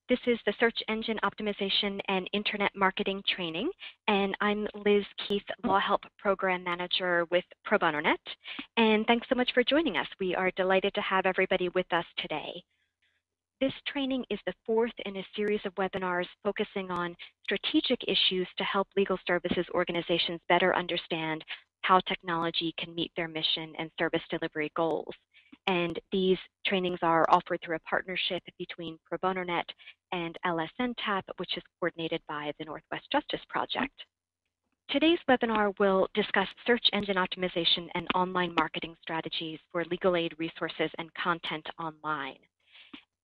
This is the Search Engine Optimization and Internet Marketing Training, and I'm Liz Keith, Law Help Program Manager with ProBonoNet. And thanks so much for joining us. We are delighted to have everybody with us today. This training is the fourth in a series of webinars focusing on strategic issues to help legal services organizations better understand how technology can meet their mission and service delivery goals. And these trainings are offered through a partnership between ProBonoNet and LSNTAP, which is coordinated by the Northwest Justice Project. Today's webinar will discuss search engine optimization and online marketing strategies for legal aid resources and content online.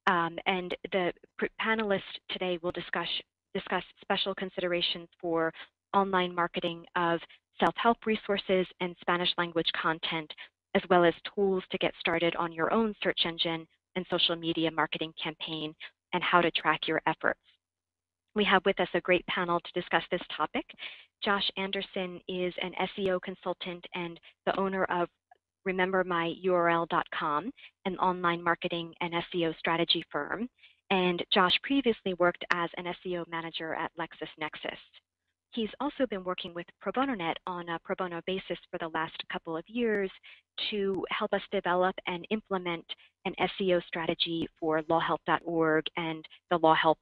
And the panelists today will discuss special considerations for online marketing of self-help resources and Spanish language content, as well as tools to get started on your own search engine and social media marketing campaign and how to track your efforts. We have with us a great panel to discuss this topic. Josh Anderson is an SEO consultant and the owner of RememberMyURL.com, an online marketing and SEO strategy firm. And Josh previously worked as an SEO manager at LexisNexis. He's also been working with ProBonoNet on a pro bono basis for the last couple of years to help us develop and implement an SEO strategy for lawhelp.org and the Law Help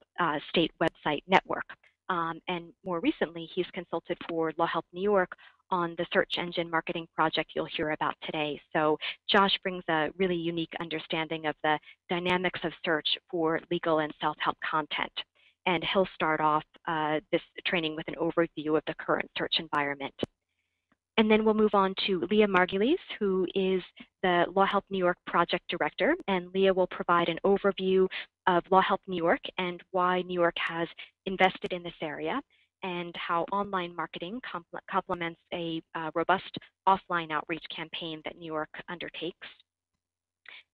state website network. And more recently, he's consulted for Law Help New York on the search engine marketing project you'll hear about today. So Josh brings a really unique understanding of the dynamics of search for legal and self-help content. And he'll start off this training with an overview of the current search environment. And then we'll move on to Leah Margulies, who is the Law Help New York Project Director. And Leah will provide an overview of Law Help New York and why New York has invested in this area and how online marketing complements a robust offline outreach campaign that New York undertakes.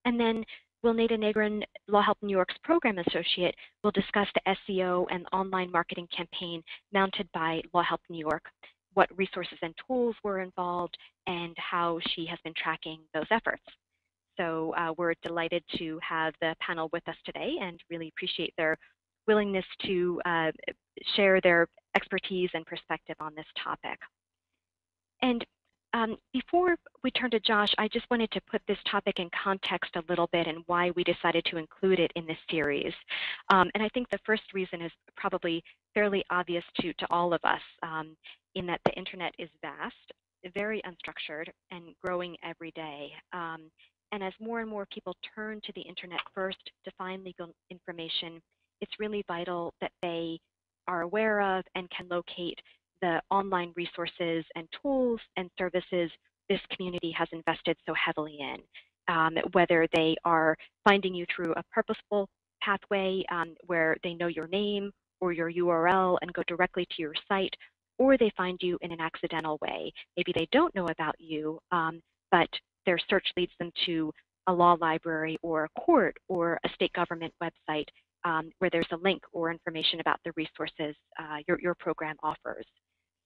And then Wilneida Negron, Law Help New York's program associate, will discuss the SEO and online marketing campaign mounted by Law Help New York, what resources and tools were involved, and how she has been tracking those efforts. So we're delighted to have the panel with us today and really appreciate their willingness to share their expertise and perspective on this topic. And before we turn to Josh, I just wanted to put this topic in context a little bit and why we decided to include it in this series. And I think the first reason is probably fairly obvious to all of us, in that the internet is vast, very unstructured, and growing every day. And as more and more people turn to the internet first to find legal information, it's really vital that they are aware of and can locate the online resources and tools and services this community has invested so heavily in, whether they are finding you through a purposeful pathway where they know your name or your URL and go directly to your site, or they find you in an accidental way. Maybe they don't know about you, but their search leads them to a law library or a court or a state government website where there's a link or information about the resources your program offers.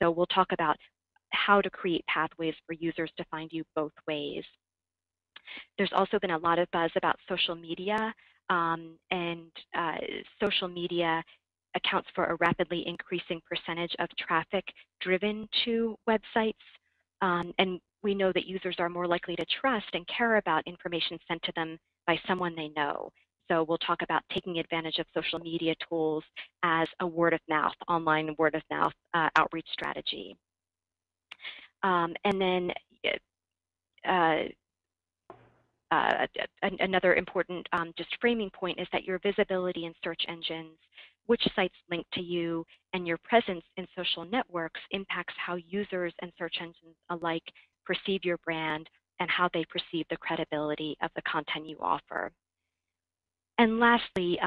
So we'll talk about how to create pathways for users to find you both ways. There's also been a lot of buzz about social media, and social media accounts for a rapidly increasing percentage of traffic driven to websites. And we know that users are more likely to trust and care about information sent to them by someone they know. So we'll talk about taking advantage of social media tools as a word-of-mouth, online word-of-mouth outreach strategy. And then another important just framing point is that your visibility in search engines, which sites link to you, and your presence in social networks impacts how users and search engines alike perceive your brand and how they perceive the credibility of the content you offer. And lastly,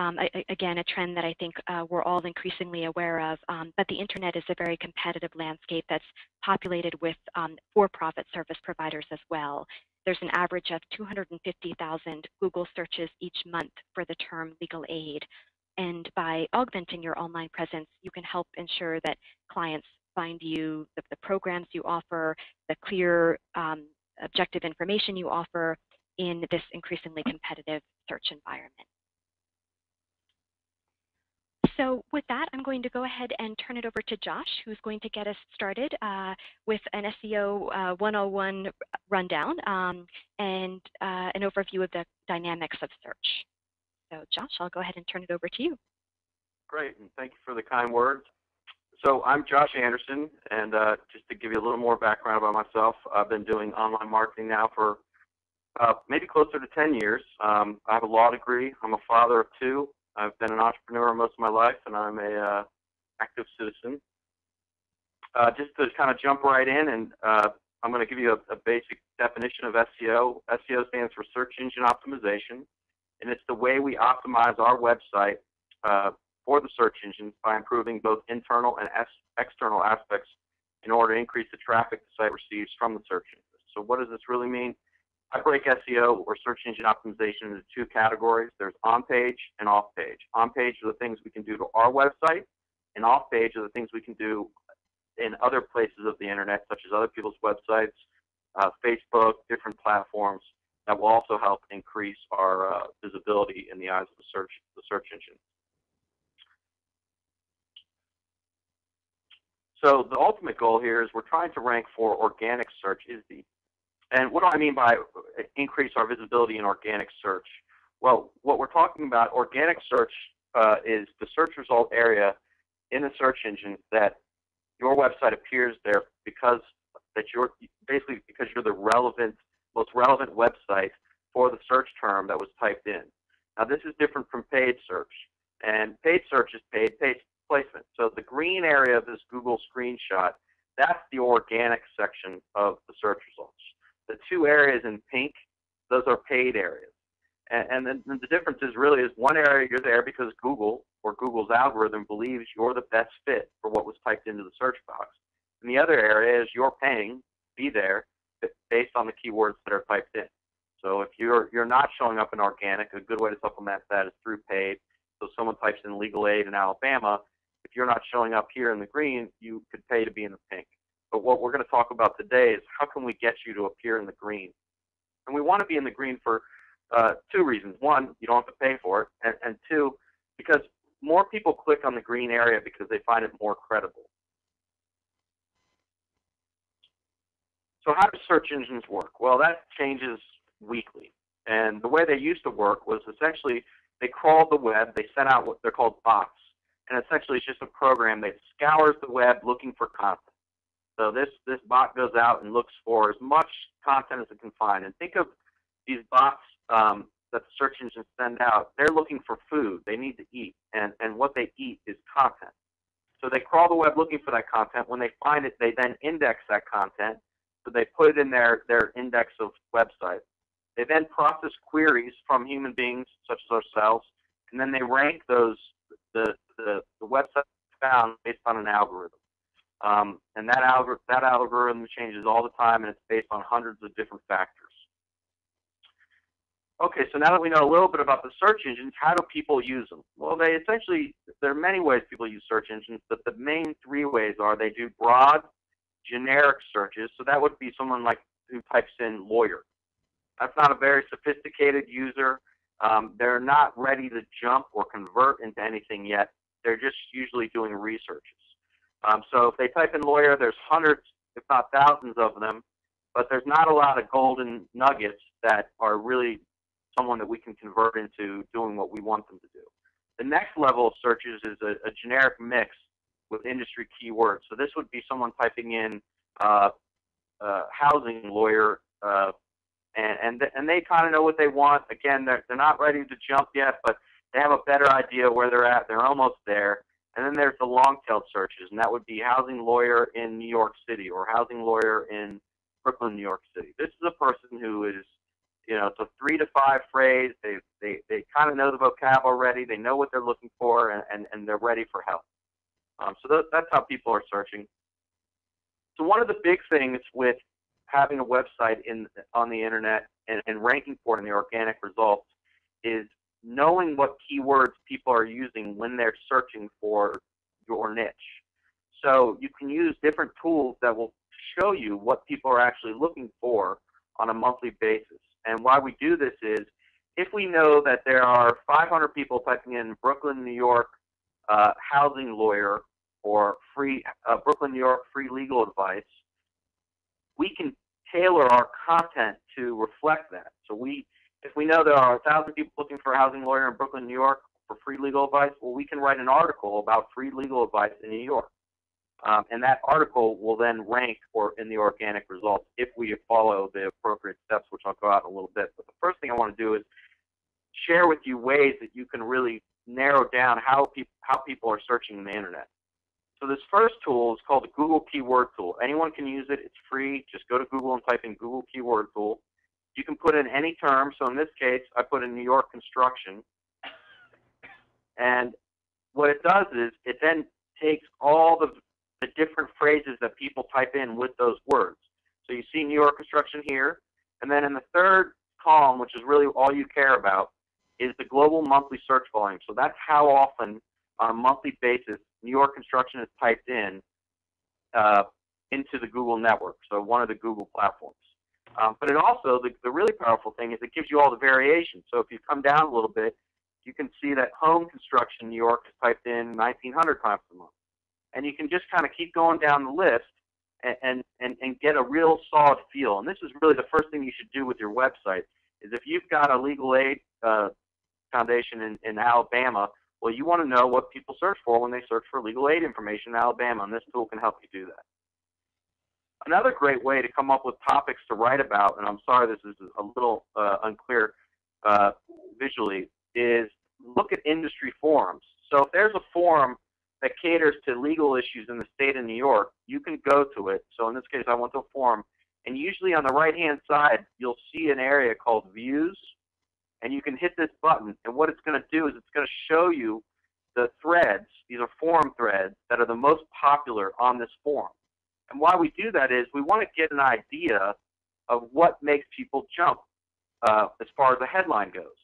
again, a trend that I think we're all increasingly aware of, but the internet is a very competitive landscape that's populated with for-profit service providers as well. There's an average of 250,000 Google searches each month for the term legal aid. And by augmenting your online presence, you can help ensure that clients find you, the programs you offer, the clear, objective information you offer in this increasingly competitive search environment. So with that, I'm going to go ahead and turn it over to Josh, who's going to get us started with an SEO 101 rundown and an overview of the dynamics of search. So Josh, I'll go ahead and turn it over to you. Great, and thank you for the kind words. So I'm Josh Anderson, and just to give you a little more background about myself, I've been doing online marketing now for maybe closer to 10 years. I have a law degree. I'm a father of 2. I've been an entrepreneur most of my life, and I'm a active citizen. Just to kind of jump right in, and I'm going to give you a basic definition of SEO. SEO stands for Search Engine Optimization, and it's the way we optimize our website for the search engines by improving both internal and external aspects in order to increase the traffic the site receives from the search engines. So what does this really mean? I break SEO, or search engine optimization, into 2 categories. There's on-page and off-page. On-page are the things we can do to our website, and off-page are the things we can do in other places of the internet, such as other people's websites, Facebook, different platforms that will also help increase our visibility in the eyes of the search engine. So the ultimate goal here is we're trying to rank for organic search. And what do I mean by increase our visibility in organic search? Well, what we're talking about, organic search, is the search result area in the search engine that your website appears there because you're the most relevant website for the search term that was typed in. Now, this is different from paid search, and paid search is paid placement. So the green area of this Google screenshot, that's the organic section of the search results. The 2 areas in pink, those are paid areas. And then the difference is one area you're there because Google, or Google's algorithm, believes you're the best fit for what was typed into the search box. And the other area is you're paying to be there based on the keywords that are typed in. So if you're not showing up in organic, a good way to supplement that is through paid. So someone types in legal aid in Alabama, if you're not showing up here in the green, you could pay to be in the pink. But what we're going to talk about today is how can we get you to appear in the green. And we want to be in the green for 2 reasons. 1, you don't have to pay for it, and 2, because more people click on the green area because they find it more credible. So how do search engines work? Well, that changes weekly. And the way they used to work was essentially they crawled the web, they sent out what they're called bots. And essentially it's just a program that scours the web looking for content. So this bot goes out and looks for as much content as it can find. And think of these bots that the search engines send out. They're looking for food. They need to eat. And what they eat is content. So they crawl the web looking for that content. When they find it, they then index that content. So they put it in their index of websites. They then process queries from human beings, such as ourselves, and then they rank those the website found based on an algorithm. And that algorithm changes all the time, and it's based on hundreds of different factors. Okay, so now that we know a little bit about the search engines, how do people use them? Well, there are many ways people use search engines, but the main 3 ways are they do broad, generic searches. So that would be someone like who types in lawyer. That's not a very sophisticated user. They're not ready to jump or convert into anything yet. They're just usually doing researches. So if they type in lawyer, there's hundreds, if not thousands of them, but there's not a lot of golden nuggets that are really someone that we can convert into doing what we want them to do. The next level of searches is a generic mix with industry keywords. So this would be someone typing in housing lawyer, and they kind of know what they want. Again, they're not ready to jump yet, but they have a better idea where they're at. They're almost there. And then there's the long-tailed searches, and that would be housing lawyer in New York City or housing lawyer in Brooklyn, New York City. This is a person who is, it's a 3 to 5 phrase. They kind of know the vocab already. They know what they're looking for, and they're ready for help. So that's how people are searching. So one of the big things with having a website on the internet and ranking for it in the organic results is knowing what keywords people are using when they're searching for your niche. So you can use different tools that will show you what people are actually looking for on a monthly basis. And why we do this is if we know that there are 500 people typing in Brooklyn, New York, housing lawyer or free Brooklyn, New York free legal advice, we can tailor our content to reflect that. So if we know there are 1,000 people looking for a housing lawyer in Brooklyn, New York for free legal advice, well, we can write an article about free legal advice in New York. And that article will then rank in the organic results if we follow the appropriate steps, which I'll go out in a little bit. But the first thing I want to do is share with you ways that you can really narrow down how people are searching the internet. So this first tool is called the Google Keyword Tool. Anyone can use it. It's free. Just go to Google and type in Google Keyword Tool. You can put in any term. So in this case, I put in New York construction. And what it does is it then takes all the different phrases that people type in with those words. So you see New York construction here. And then in the third column, which is really all you care about, is the global monthly search volume. So that's how often on a monthly basis New York construction is typed in into the Google network, so one of the Google platforms. But it also, the really powerful thing is it gives you all the variation. So if you come down a little bit, you can see that home construction New York is typed in 1,900 times a month. And you can just kind of keep going down the list and get a real solid feel. And this is really the first thing you should do with your website, is if you've got a legal aid foundation in Alabama, well, you want to know what people search for when they search for legal aid information in Alabama, and this tool can help you do that. Another great way to come up with topics to write about, and I'm sorry this is a little unclear visually, is look at industry forums. So if there's a forum that caters to legal issues in the state of New York, you can go to it. So in this case, I went to a forum, and usually on the right-hand side, you'll see an area called Views, and you can hit this button, and what it's going to do is it's going to show you the threads. These are forum threads that are the most popular on this forum. And why we do that is we want to get an idea of what makes people jump as far as the headline goes.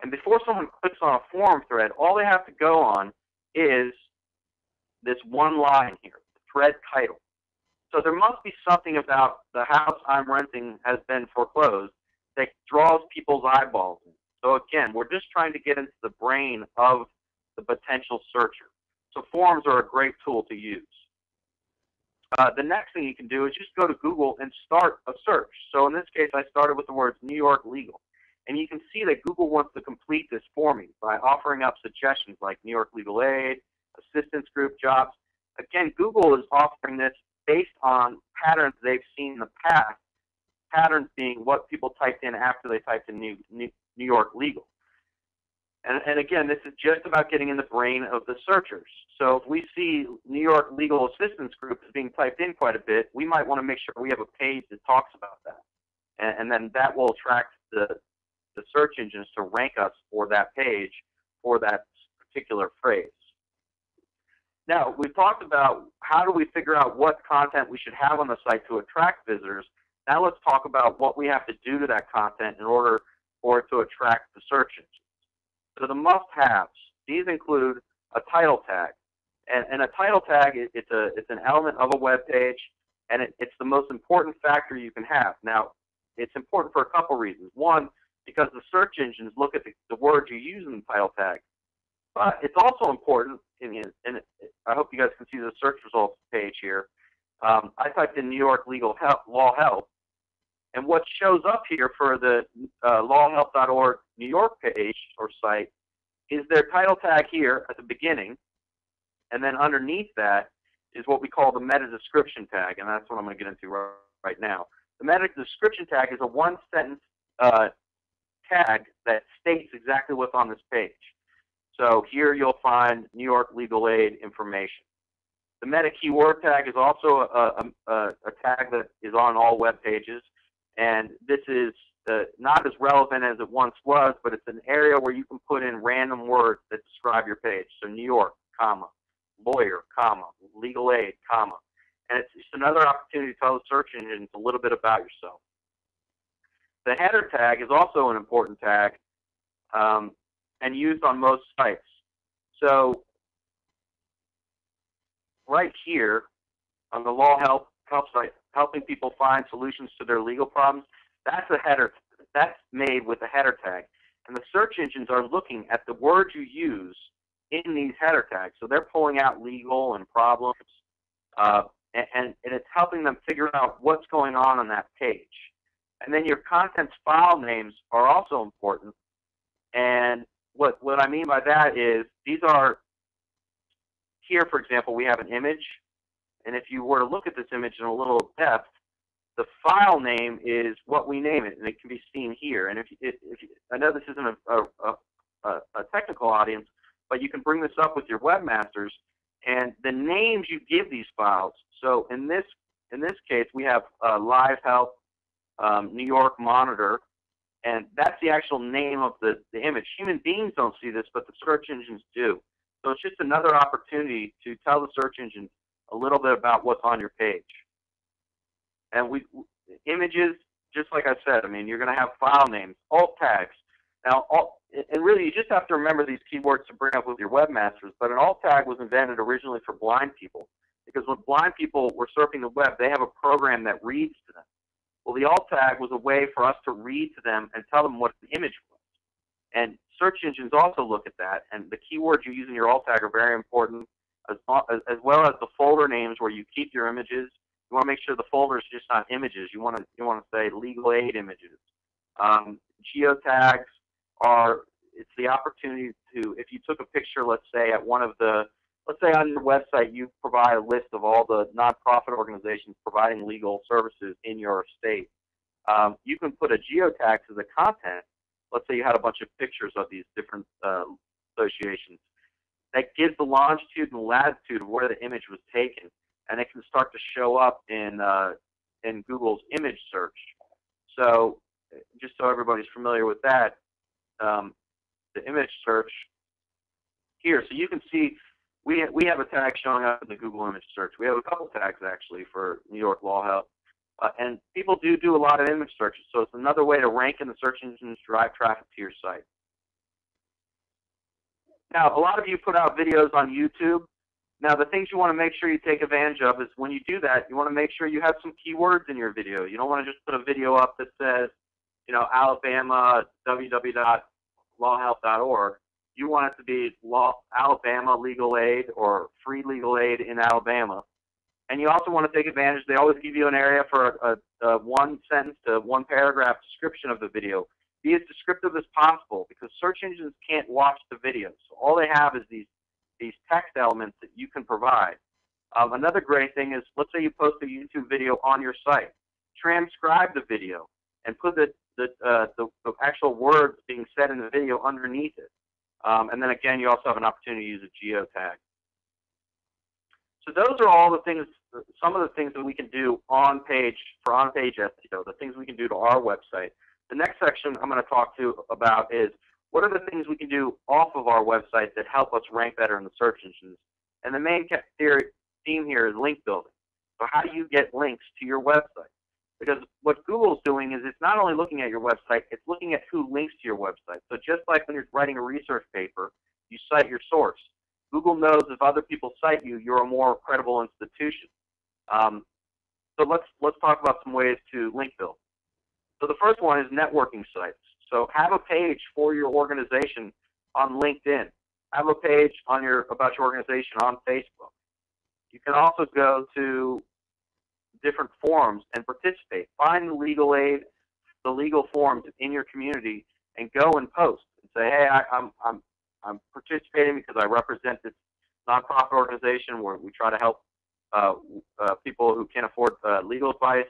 And before someone clicks on a forum thread, all they have to go on is this one line here, the thread title. So there must be something about the house I'm renting has been foreclosed that draws people's eyeballs in. So again, we're just trying to get into the brain of the potential searcher. So forums are a great tool to use. The next thing you can do is just go to Google and start a search. So in this case, I started with the words New York legal. And you can see that Google wants to complete this for me by offering up suggestions like New York legal aid, assistance group jobs. Again, Google is offering this based on patterns they've seen in the past, patterns being what people typed in after they typed in New York legal. And again, this is just about getting in the brain of the searchers. So if we see New York legal assistance group is being typed in quite a bit, we might want to make sure we have a page that talks about that. And then that will attract the search engines to rank us for that page for that particular phrase. Now, we've talked about how do we figure out what content we should have on the site to attract visitors. Now let's talk about what we have to do to that content in order for it to attract the search engines. So the must-haves, these include a title tag. And a title tag, it's an element of a web page, and it's the most important factor you can have. Now, it's important for a couple reasons. One, because the search engines look at the words you use in the title tag. But it's also important, and I hope you guys can see the search results page here. I typed in New York legal help, law help, and what shows up here for the lawhelp.org New York page or site is their title tag here at the beginning, and then underneath that is what we call the meta description tag, and that's what I'm going to get into right now. The meta description tag is a one-sentence tag that states exactly what's on this page. So here you'll find New York legal aid information. The meta keyword tag is also a tag that is on all web pages, and this is not as relevant as it once was, but it's an area where you can put in random words that describe your page. So New York, comma, lawyer, comma, legal aid, comma. And it's just another opportunity to tell the search engines a little bit about yourself. The header tag is also an important tag and used on most sites. So right here on the Law Help site, helping people find solutions to their legal problems, that's a header. That's made with a header tag. And the search engines are looking at the words you use in these header tags. So they're pulling out legal and problems, and it's helping them figure out what's going on that page. And then your content's file names are also important. And what I mean by that is these are, here for example, we have an image. And if you were to look at this image in a little depth, the file name is what we name it, and it can be seen here. And I know this isn't a technical audience, but you can bring this up with your webmasters, and the names you give these files. So in this case, we have Live Health New York Monitor, and that's the actual name of the image. Human beings don't see this, but the search engines do. So it's just another opportunity to tell the search engine a little bit about what's on your page. And images, just like I said, I mean, you're going to have file names, alt tags. Now, and really, you just have to remember these keywords to bring up with your webmasters, but an alt tag was invented originally for blind people, because when blind people were surfing the web, they have a program that reads to them. Well, the alt tag was a way for us to read to them and tell them what the image was. And search engines also look at that, and the keywords you use in your alt tag are very important, as well as the folder names where you keep your images. You want to make sure the folder is just not images. You want to say legal aid images. Geotags it's the opportunity to, if you took a picture, let's say at let's say on your website you provide a list of all the nonprofit organizations providing legal services in your state. You can put a geotag to the content. Let's say you had a bunch of pictures of these different associations. That gives the longitude and latitude of where the image was taken, and it can start to show up in Google's image search. So just so everybody's familiar with that, the image search here. So you can see we have a tag showing up in the Google image search. We have a couple tags actually for New York Law Help. And people do a lot of image searches, so it's another way to rank in the search engines, drive traffic to your site. Now, a lot of you put out videos on YouTube. Now, the things you want to make sure you take advantage of is when you do that, you want to make sure you have some keywords in your video. You don't want to just put a video up that says, Alabama, www.lawhelp.org. You want it to be Alabama legal aid or free legal aid in Alabama. And you also want to take advantage, they always give you an area for a one sentence to one paragraph description of the video. Be as descriptive as possible, because search engines can't watch the video. So all they have is these text elements that you can provide. Another great thing is, let's say you post a YouTube video on your site. Transcribe the video and put the actual words being said in the video underneath it. And then again, you also have an opportunity to use a geotag. So those are all the things, some of the things that we can do on-page SEO, the things we can do to our website. The next section I'm going to talk about is what are the things we can do off of our website that help us rank better in the search engines. And the main theme here is link building. So how do you get links to your website? Because what Google's doing is it's not only looking at your website, it's looking at who links to your website. So just like when you're writing a research paper, you cite your source. Google knows if other people cite you, you're a more credible institution. So let's talk about some ways to link build. So the first one is networking sites. So have a page for your organization on LinkedIn. Have a page about your organization on Facebook. You can also go to different forums and participate. Find the legal aid, the legal forums in your community, and go and post and say, hey, I'm participating because I represent this nonprofit organization where we try to help people who can't afford legal advice.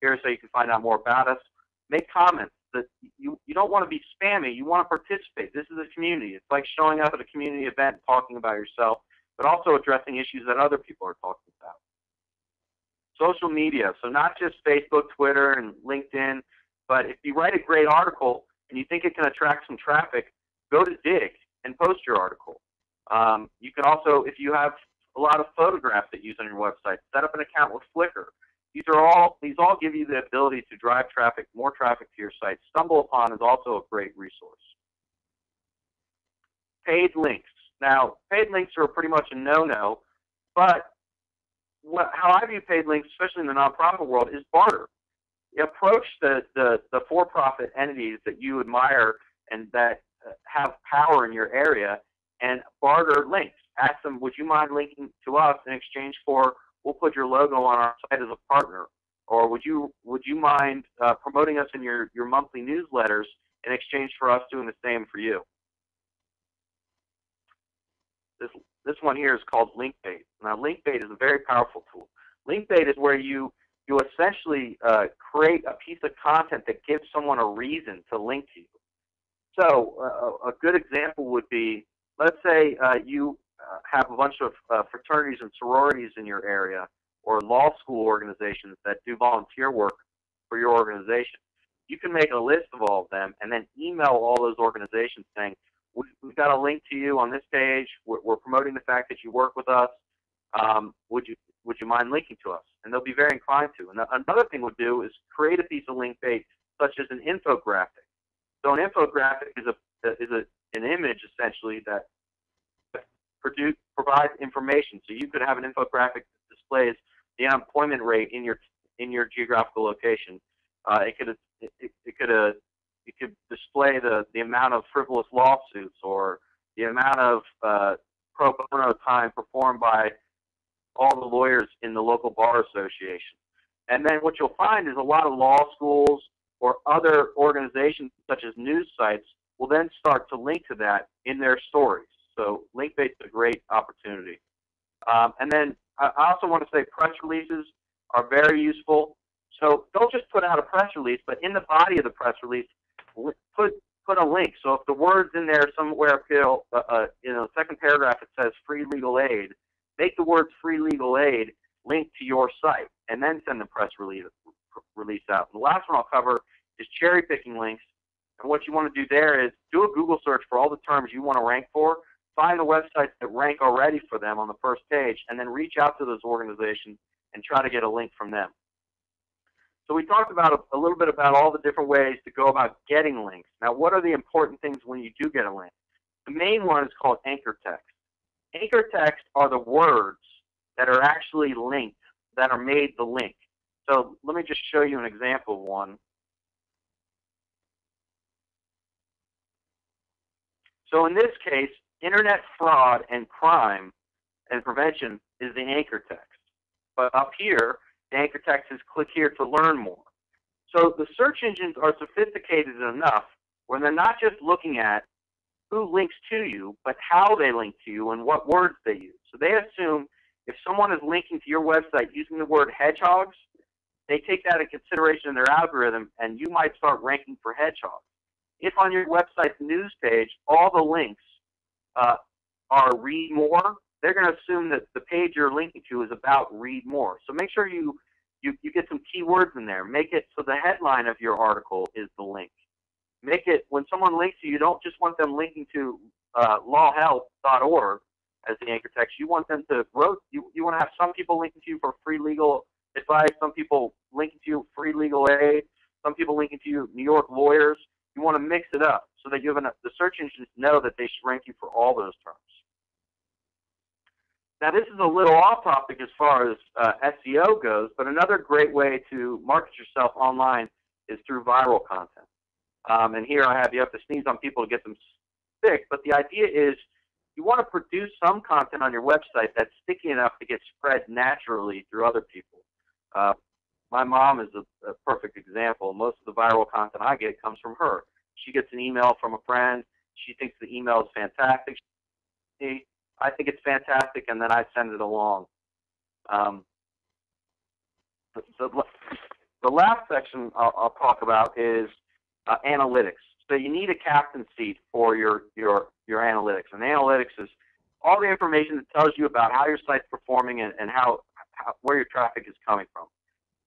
Here, so you can find out more about us. Make comments. That you don't want to be spammy. You want to participate. This is a community. It's like showing up at a community event and talking about yourself, but also addressing issues that other people are talking about. Social media. So not just Facebook, Twitter, and LinkedIn, but if you write a great article and you think it can attract some traffic, go to Dig and post your article. You can also, if you have a lot of photographs that you use on your website, set up an account with Flickr. These all give you the ability to drive traffic, more traffic to your site. StumbleUpon is also a great resource. Paid links. Now, paid links are pretty much a no-no, but how I view paid links, especially in the nonprofit world, is barter. You approach the for-profit entities that you admire and that have power in your area, and barter links. Ask them, would you mind linking to us in exchange for, we'll put your logo on our site as a partner, or would you mind promoting us in your monthly newsletters in exchange for us doing the same for you? This one here is called link bait. Now, link bait is a very powerful tool. Link bait is where you essentially create a piece of content that gives someone a reason to link to you. So a good example would be, let's say you have a bunch of fraternities and sororities in your area, or law school organizations that do volunteer work for your organization. You can make a list of all of them and then email all those organizations saying, we've got a link to you on this page. We're promoting the fact that you work with us. Would you mind linking to us? And they'll be very inclined to. And another thing we'll do is create a piece of link bait, such as an infographic. So an infographic is an image essentially that provides information. So you could have an infographic that displays the unemployment rate in your geographical location. It could display the amount of frivolous lawsuits, or the amount of pro bono time performed by all the lawyers in the local bar association. And then what you'll find is a lot of law schools or other organizations such as news sites will then start to link to that in their stories. So link bait is a great opportunity. And then I also want to say press releases are very useful. So don't just put out a press release, but in the body of the press release, put a link. So if the word's in there somewhere, in the second paragraph it says free legal aid, make the words free legal aid link to your site, and then send the press release out. And the last one I'll cover is cherry picking links. And what you want to do there is do a Google search for all the terms you want to rank for, find the websites that rank already for them on the first page, and then reach out to those organizations and try to get a link from them. So we talked about a little bit about all the different ways to go about getting links. Now, what are the important things when you do get a link? The main one is called anchor text. Anchor text are the words that are actually linked, that are made the link. So let me just show you an example of one. So in this case, internet fraud and crime and prevention is the anchor text. But up here, the anchor text is click here to learn more. So the search engines are sophisticated enough where they're not just looking at who links to you, but how they link to you and what words they use. So they assume if someone is linking to your website using the word hedgehogs, they take that into consideration in their algorithm, and you might start ranking for hedgehogs. If on your website's news page all the links are read more, they're going to assume that the page you're linking to is about read more. So make sure you get some keywords in there. Make it so the headline of your article is the link. Make it, when someone links to you, you don't just want them linking to lawhelp.org as the anchor text. You want them to you want to have some people linking to you for free legal advice, some people linking to you free legal aid, some people linking to you New York lawyers. You want to mix it up so that you have the search engines know that they should rank you for all those terms. Now, this is a little off topic as far as SEO goes, but another great way to market yourself online is through viral content. And here I have, you have to sneeze on people to get them sick, but the idea is you want to produce some content on your website that's sticky enough to get spread naturally through other people. My mom is a perfect example. Most of the viral content I get comes from her. She gets an email from a friend. She thinks the email is fantastic. I think it's fantastic, and then I send it along. The last section I'll talk about is analytics. So you need a captain seat for your analytics. And analytics is all the information that tells you about how your site's performing and where your traffic is coming from.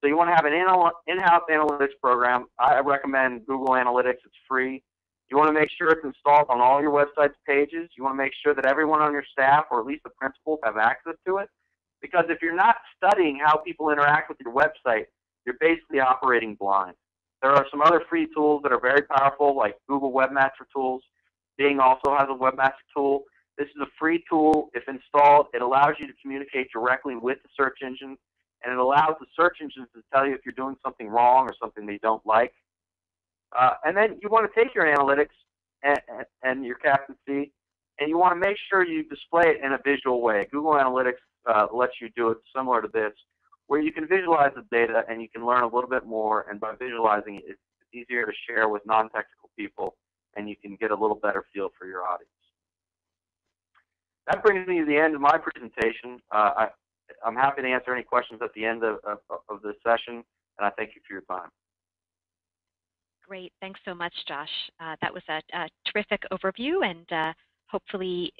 So you want to have an in-house analytics program. I recommend Google Analytics. It's free. You want to make sure it's installed on all your website's pages. You want to make sure that everyone on your staff, or at least the principals, have access to it. Because if you're not studying how people interact with your website, you're basically operating blind. There are some other free tools that are very powerful, like Google Webmaster Tools. Bing also has a Webmaster tool. This is a free tool. If installed, it allows you to communicate directly with the search engines, and it allows the search engines to tell you if you're doing something wrong or something they don't like. And then you want to take your analytics and your captaincy And you want to make sure you display it in a visual way. Google Analytics lets you do it similar to this, where you can visualize the data and you can learn a little bit more, and by visualizing it, it's easier to share with non-technical people, and you can get a little better feel for your audience. That brings me to the end of my presentation. I'm happy to answer any questions at the end of this session, and I thank you for your time. Great. Thanks so much, Josh. That was a terrific overview, and hopefully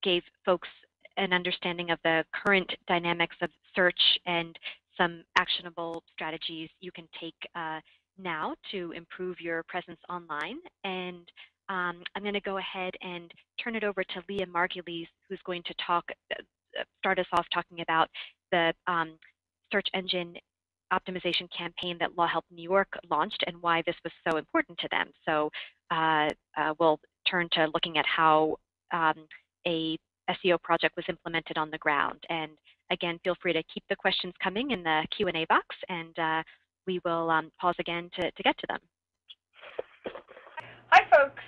gave folks an understanding of the current dynamics of search and some actionable strategies you can take now to improve your presence online. And I'm going to go ahead and turn it over to Leah Margulies, who's going to start us off talking about the search engine optimization campaign that Law Help New York launched and why this was so important to them. So we'll turn to looking at how a SEO project was implemented on the ground. And again, feel free to keep the questions coming in the Q&A box, and we will pause again to get to them. Hi, folks.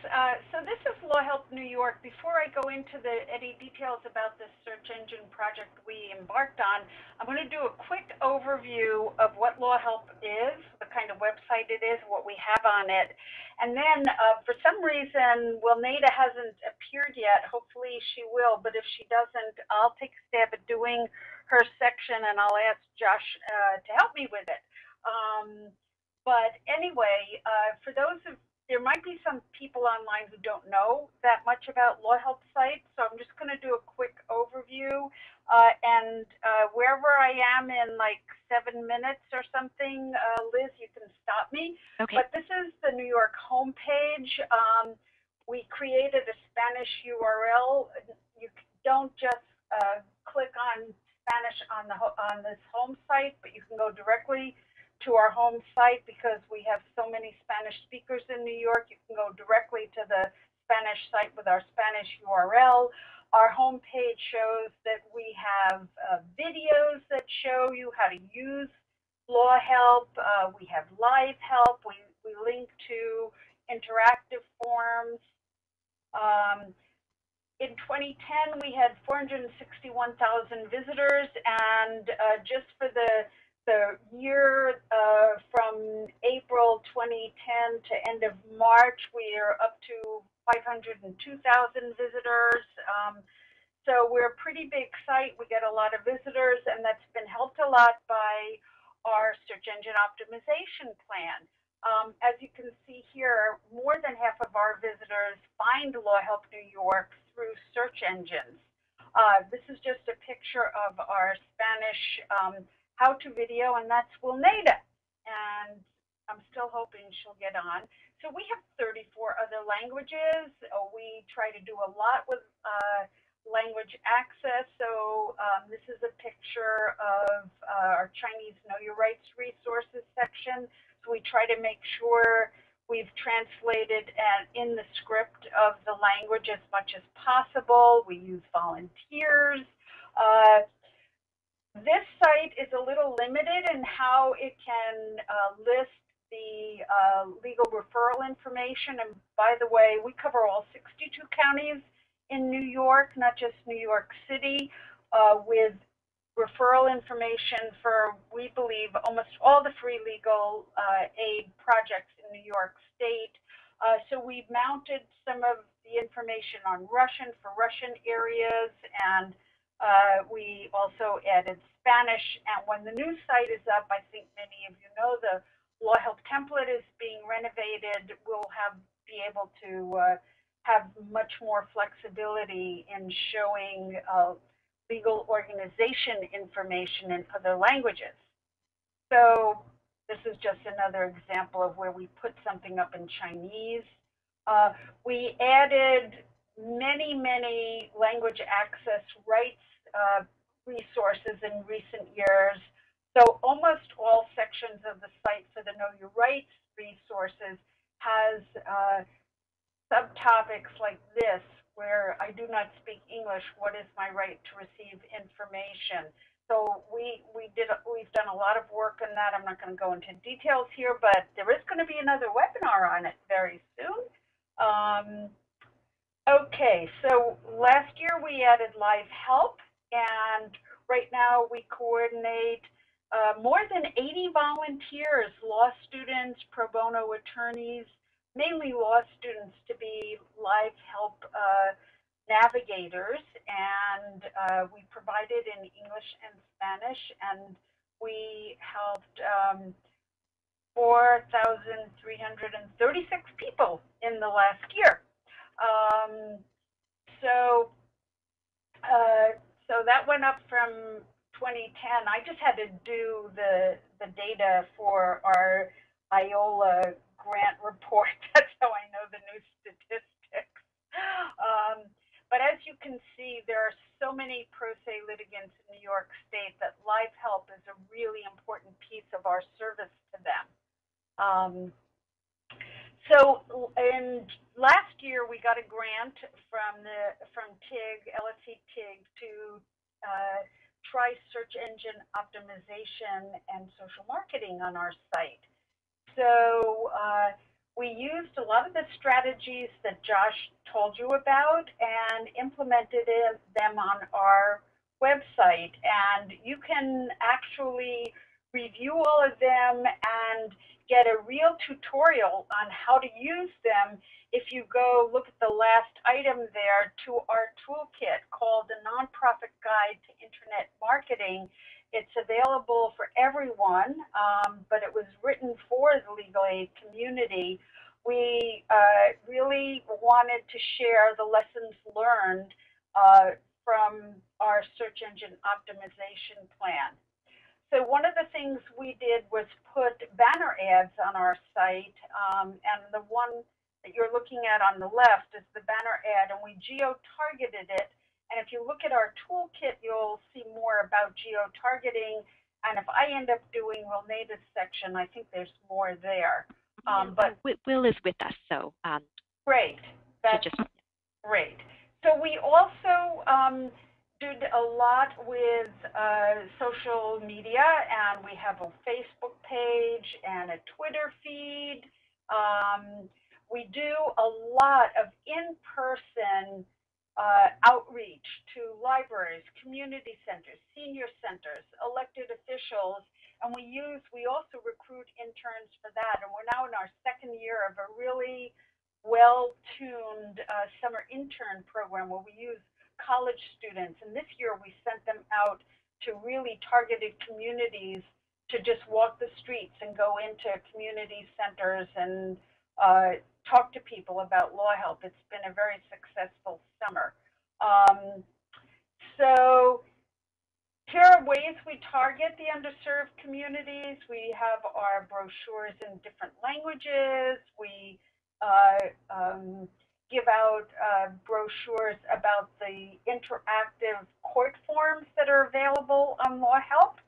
So this is Law Help New York. Before I go into any details about this search engine project we embarked on, I'm going to do a quick overview of what Law Help is, the kind of website it is, what we have on it. And then, for some reason, Wilneida hasn't appeared yet. Hopefully she will, but if she doesn't, I'll take a stab at doing her section, and I'll ask Josh to help me with it. But anyway, for those of there might be some people online who don't know that much about Law Help sites, so I'm just going to do a quick overview. And wherever I am in like 7 minutes or something, Liz, you can stop me. Okay. But this is the New York homepage. We created a Spanish URL. You don't just click on Spanish on this home site, but you can go directly to our home site because we have so many Spanish speakers in New York. You can go directly to the Spanish site with our Spanish URL. Our home page shows that we have videos that show you how to use Law Help. We have live help. We link to interactive forms. In 2010, we had 461,000 visitors, and just for the year from April 2010 to end of March, we are up to 502,000 visitors. So we're a pretty big site. We get a lot of visitors, and that's been helped a lot by our search engine optimization plan. As you can see here, more than half of our visitors find Law Help New York through search engines. This is just a picture of our Spanish how-to video, and that's Wilneida, and I'm still hoping she'll get on. So we have 34 other languages. We try to do a lot with language access. So this is a picture of our Chinese Know Your Rights resources section. So we try to make sure we've translated in the script of the language as much as possible. We use volunteers. This site is a little limited in how it can list the legal referral information. And by the way, we cover all 62 counties in New York, not just New York City, with referral information for, we believe, almost all the free legal aid projects in New York State. So we've mounted some of the information on Russian for Russian areas, and we also added Spanish. And when the new site is up, I think many of you know the Law Help template is being renovated. We'll be able to have much more flexibility in showing legal organization information in other languages. So this is just another example of where we put something up in Chinese. We added many language access rights resources in recent years. So almost all sections of the site for the Know Your Rights resources has subtopics like this, where I do not speak English, what is my right to receive information? So we've done a lot of work on that. I'm not going to go into details here, but there is going to be another webinar on it very soon. Okay, so last year we added live help, and right now we coordinate more than 80 volunteers, law students, pro bono attorneys, mainly law students, to be live help navigators, and we provided in English and Spanish, and we helped 4,336 people in the last year. Um, so, so that went up from 2010. I just had to do the data for our IOLA grant report. That's how I know the new statistics. But as you can see, there are so many pro se litigants in New York State that live help is a really important piece of our service to them. So in last year, we got a grant from TIG, LSE TIG, to try search engine optimization and social marketing on our site. So we used a lot of the strategies that Josh told you about and implemented them on our website. And you can actually review all of them and get a real tutorial on how to use them if you go look at the last item there to our toolkit called the Nonprofit Guide to Internet Marketing. It's available for everyone, but it was written for the legal aid community. We really wanted to share the lessons learned from our search engine optimization plan. So one of the things we did was put banner ads on our site, and the one that you're looking at on the left is the banner ad, and we geo-targeted it. And if you look at our toolkit, you'll see more about geo-targeting. And if I end up doing Wilneida's section, I think there's more there. But Will is with us, so great. That's great. So we also did a lot with social media, and we have a Facebook page and a Twitter feed. We do a lot of in-person outreach to libraries, community centers, senior centers, elected officials, and we also recruit interns for that. And we're now in our second year of a really well-tuned summer intern program where we use college students. And this year we sent them out to really targeted communities to just walk the streets and go into community centers and talk to people about law help. It's been a very successful summer. So here are ways we target the underserved communities. We have our brochures in different languages. We give out brochures about the interactive court forms that are available on Law Help.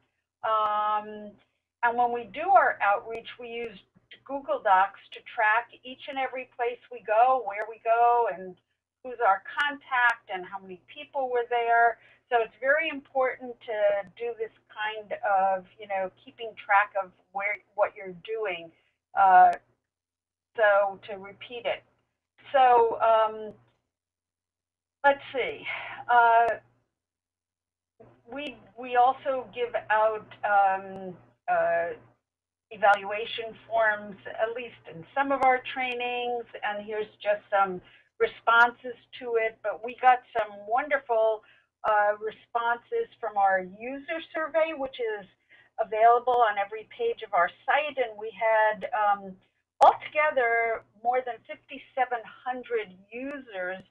And when we do our outreach, we use Google Docs to track each and every place we go, where we go, and who's our contact and how many people were there. So it's very important to do this kind of, keeping track of what you're doing. So to repeat it. So let's see. We also give out evaluation forms, at least in some of our trainings, and here's just some responses to it. But we got some wonderful responses from our user survey, which is available on every page of our site, and we had altogether more than 5,700 users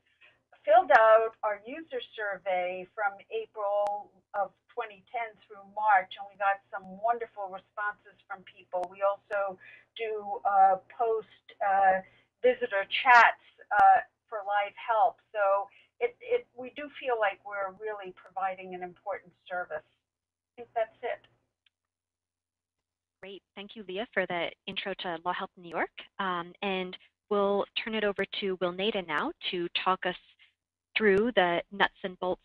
filled out our user survey from April of 2010 through March, and we got some wonderful responses from people. We also do post visitor chats for live help. So we do feel like we're really providing an important service. I think that's it. Great. Thank you, Leah, for the intro to Law Help New York. And we'll turn it over to Wilneida now to talk us through the nuts and bolts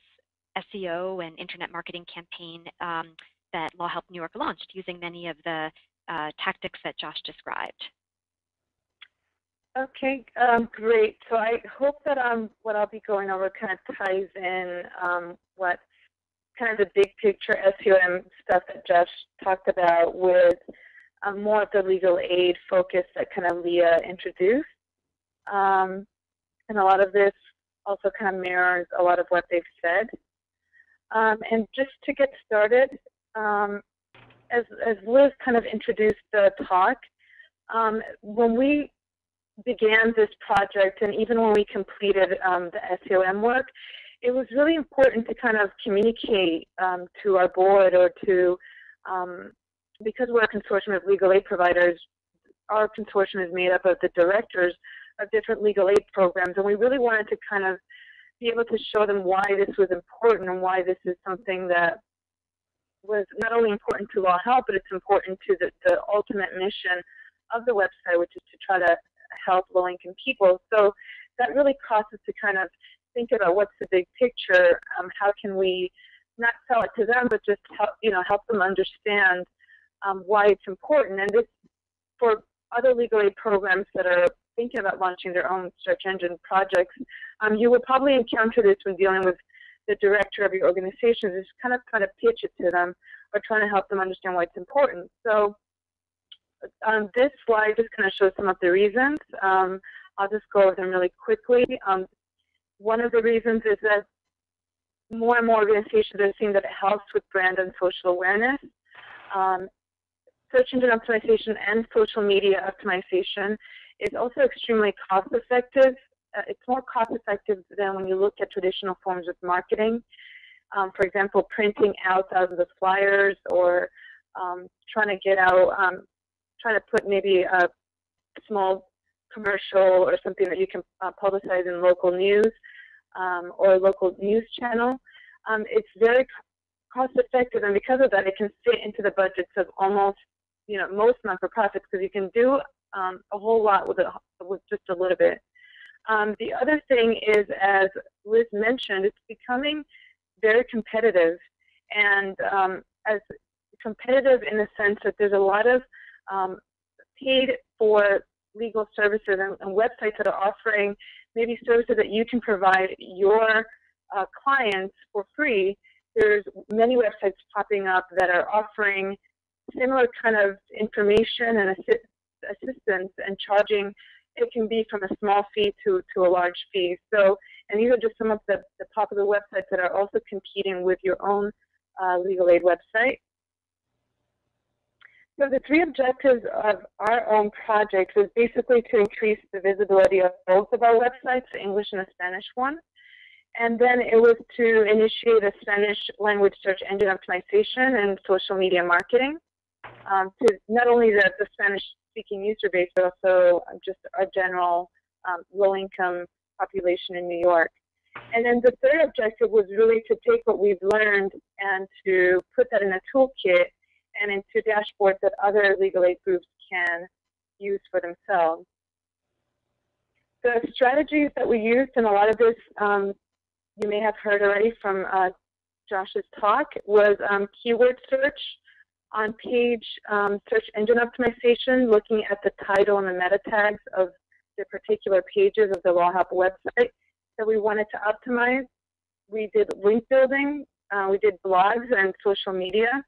SEO and internet marketing campaign that Law Help New York launched using many of the tactics that Josh described. Okay, great. So I hope that what I'll be going over kind of ties in what kind of the big picture SEOM stuff that Josh talked about with more of the legal aid focus that kind of Leah introduced. And a lot of this also kind of mirrors a lot of what they've said. And just to get started, as Liz kind of introduced the talk, when we began this project and even when we completed the SEOM work, it was really important to kind of communicate to our board or to, because we're a consortium of legal aid providers, our consortium is made up of the directors of different legal aid programs, and we really wanted to kind of be able to show them why this was important and why this is something that was not only important to Law Help, but it's important to the ultimate mission of the website, which is to try to help low-income people. So that really caused us to kind of think about what's the big picture, how can we not sell it to them, but just help them understand why it's important. And this, for other legal aid programs that are thinking about launching their own search engine projects, you would probably encounter this when dealing with the director of your organization, is kind of trying to pitch it to them or trying to help them understand why it's important. So this slide just kind of shows some of the reasons. I'll just go over them really quickly. One of the reasons is that more and more organizations are seeing that it helps with brand and social awareness. Search engine optimization and social media optimization is also extremely cost effective. It's more cost effective than when you look at traditional forms of marketing. For example, printing out thousands of flyers or trying to get out, trying to put maybe a small commercial or something that you can publicize in local news or a local news channel. It's very cost effective, and because of that, it can fit into the budgets of almost, most non-for-profits, because you can do a whole lot with just a little bit. The other thing is, as Liz mentioned, it's becoming very competitive, and as competitive in the sense that there's a lot of paid for legal services and websites that are offering maybe services that you can provide your clients for free. There's many websites popping up that are offering similar kind of information and assistance and charging. It can be from a small fee to a large fee. So, and these are just some of the popular websites that are also competing with your own legal aid website. So the three objectives of our own project was basically to increase the visibility of both of our websites, the English and the Spanish one. And then it was to initiate a Spanish language search engine optimization and social media marketing to not only the Spanish-speaking user base, but also just a general low-income population in New York. And then the third objective was really to take what we've learned and to put that in a toolkit and into dashboards that other legal aid groups can use for themselves. The strategies that we used, and a lot of this you may have heard already from Josh's talk, was keyword search, on-page search engine optimization, looking at the title and the meta tags of the particular pages of the Law Help website that we wanted to optimize. We did link building, we did blogs and social media,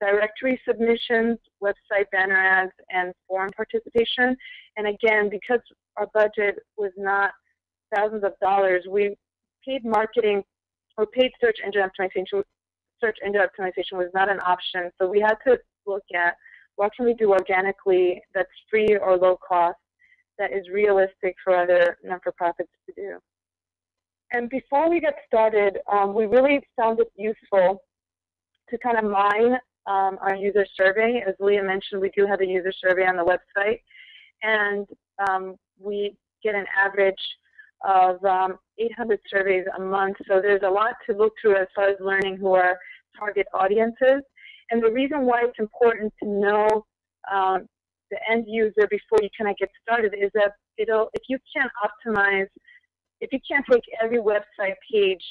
directory submissions, website banner ads, and forum participation. And again, because our budget was not thousands of dollars, we paid marketing or paid search engine optimization. Search engine optimization was not an option, so we had to look at what can we do organically that's free or low cost, that is realistic for other non-for-profits to do. And before we get started, we really found it useful to kind of mine our user survey. As Leah mentioned, we do have a user survey on the website, and we get an average of 800 surveys a month. So there's a lot to look through as far as learning who our target audience is. And the reason why it's important to know the end user before you kind of get started is that if you can't optimize, if you can't take every website page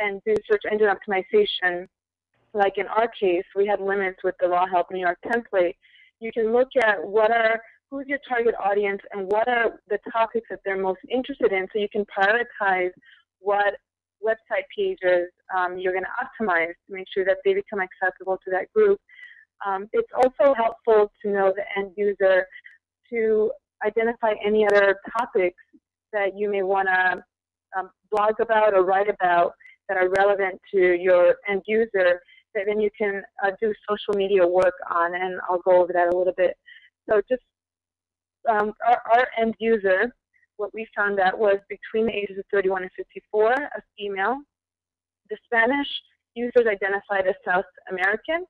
and do search engine optimization, like in our case, we had limits with the Law Help New York template, you can look at who's your target audience and what are the topics that they're most interested in, so you can prioritize what website pages you're going to optimize to make sure that they become accessible to that group. It's also helpful to know the end user, to identify any other topics that you may want to blog about or write about that are relevant to your end user, that then you can do social media work on, and I'll go over that a little bit. So just our end user, what we found out was between the ages of 31 and 54, a female. The Spanish users identified as South American,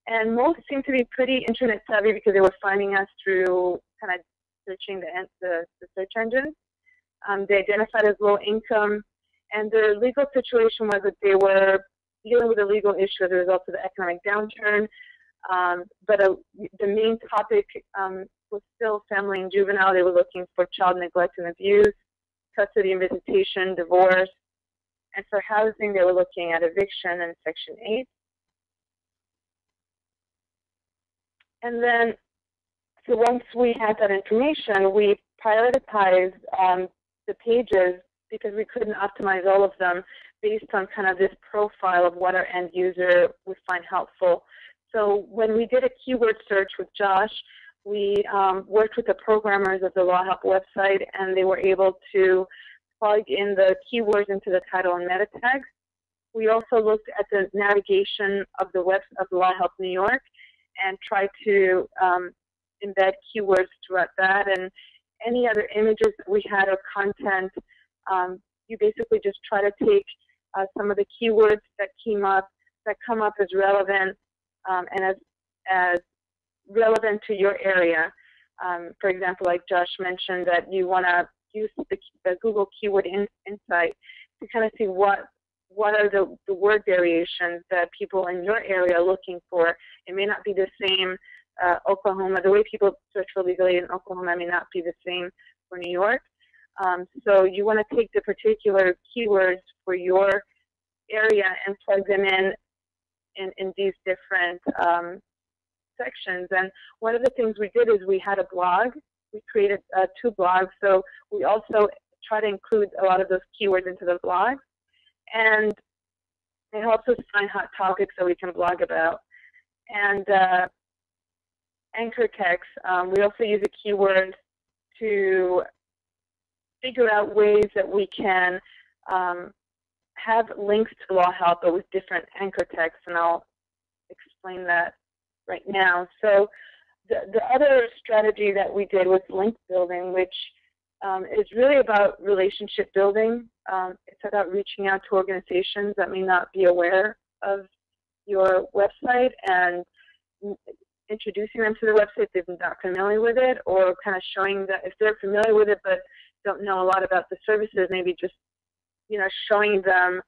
and most seem to be pretty internet savvy because they were finding us through kind of searching the search engines. They identified as low income, and their legal situation was that they were dealing with a legal issue as a result of the economic downturn, but the main topic was still family and juvenile. They were looking for child neglect and abuse, custody and visitation, divorce, and for housing they were looking at eviction and Section 8. And then, so once we had that information, we prioritized the pages because we couldn't optimize all of them based on kind of this profile of what our end user would find helpful. So when we did a keyword search with Josh, we worked with the programmers of the Law Help website, and they were able to plug in the keywords into the title and meta tags. We also looked at the navigation of the web of Law Help New York and tried to embed keywords throughout that, and any other images that we had or content. You basically just try to take some of the keywords that come up as relevant and as relevant to your area. For example, like Josh mentioned, that you want to use the Google Keyword Insight to kind of see what are the word variations that people in your area are looking for. It may not be the same Oklahoma. The way people search for legal aid in Oklahoma may not be the same for New York. So you want to take the particular keywords for your area and plug them in these different sections. And one of the things we did is we had a blog. We created 2 blogs. So we also try to include a lot of those keywords into the blog. And it helps us find hot topics that we can blog about. And anchor text, we also use a keyword to figure out ways that we can have links to Law Help, but with different anchor texts, and I'll explain that right now. So the other strategy that we did was link building, which is really about relationship building. It's about reaching out to organizations that may not be aware of your website and introducing them to the website if they're not familiar with it, or kind of showing that if they're familiar with it but don't know a lot about the services, maybe just showing them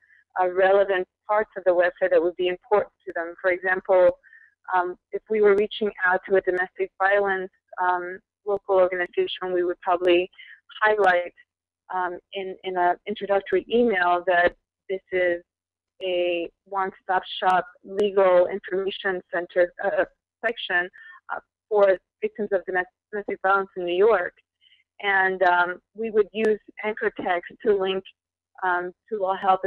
relevant parts of the website that would be important to them. For example, if we were reaching out to a domestic violence local organization, we would probably highlight in an introductory email that this is a one-stop shop legal information center section for victims of domestic violence in New York. And we would use anchor text to link to Law Help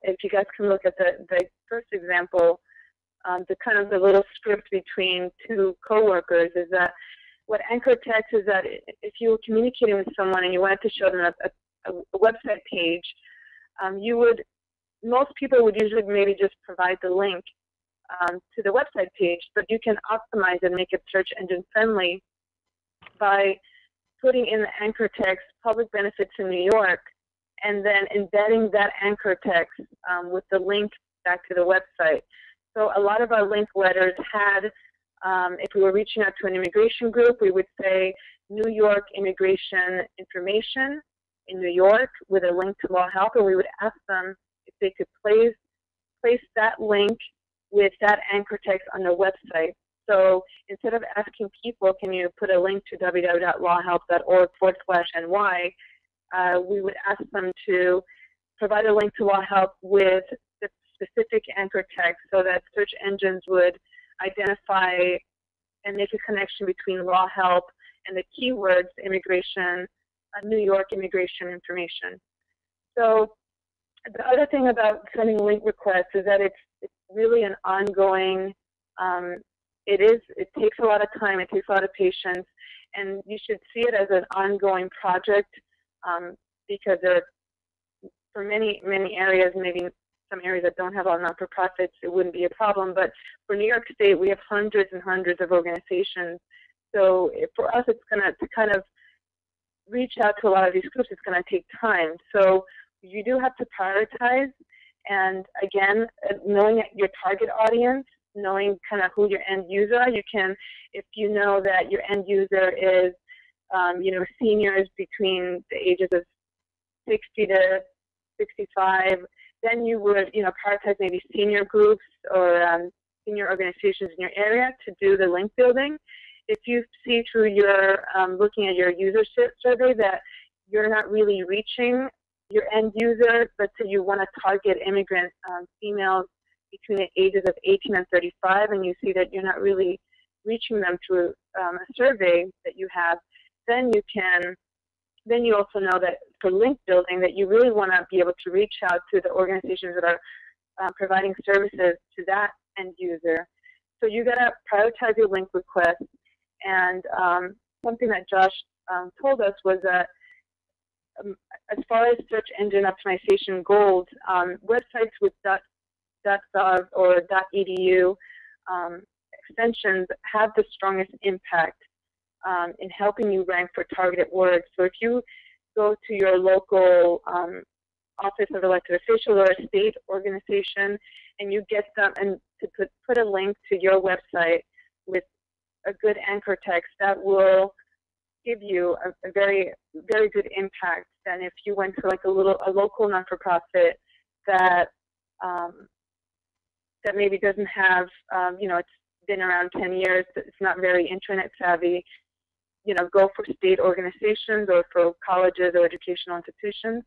if you guys can look at the first example, the little script between 2 coworkers is that what anchor text is that if you were communicating with someone and you wanted to show them a website page, most people would usually maybe just provide the link to the website page, but you can optimize and make it search engine friendly by putting in the anchor text, public benefits in New York, and then embedding that anchor text with the link back to the website. So a lot of our link letters had, if we were reaching out to an immigration group, we would say New York immigration information in New York with a link to Law Help, and we would ask them if they could place that link with that anchor text on their website. So instead of asking people, can you put a link to www.lawhelp.org/NY, we would ask them to provide a link to Law Help with the specific anchor text so that search engines would identify and make a connection between law help and the keywords immigration, New York immigration information. So the other thing about sending link requests is that it's really an ongoing, it takes a lot of time, it takes a lot of patience, and you should see it as an ongoing project because for many areas, maybe some areas that don't have all not-for-profits, it wouldn't be a problem, but for New York State, we have hundreds and hundreds of organizations. So for us, it's going to kind of reach out to a lot of these groups, it's going to take time. So you do have to prioritize, and again, knowing your target audience, knowing kind of who your end user are, you can, if you know that your end user is, seniors between the ages of 60 to 65, then you would, prioritize maybe senior groups or senior organizations in your area to do the link building. If you see through your looking at your user survey that you're not really reaching your end user, let's say you want to target immigrant females between the ages of 18 and 35, and you see that you're not really reaching them through a survey that you have, then you also know that for link building that you really want to be able to reach out to the organizations that are providing services to that end user. So you got to prioritize your link requests. And something that Josh told us was that as far as search engine optimization goals, websites with .gov or .edu extensions have the strongest impact in helping you rank for targeted words. So if you go to your local office of elected official or a state organization and you get them and to put a link to your website with a good anchor text, that will give you a very, very good impact than if you went to like a local non-for-profit that that maybe doesn't have, it's been around 10 years, it's not very internet savvy. Go for state organizations or for colleges or educational institutions.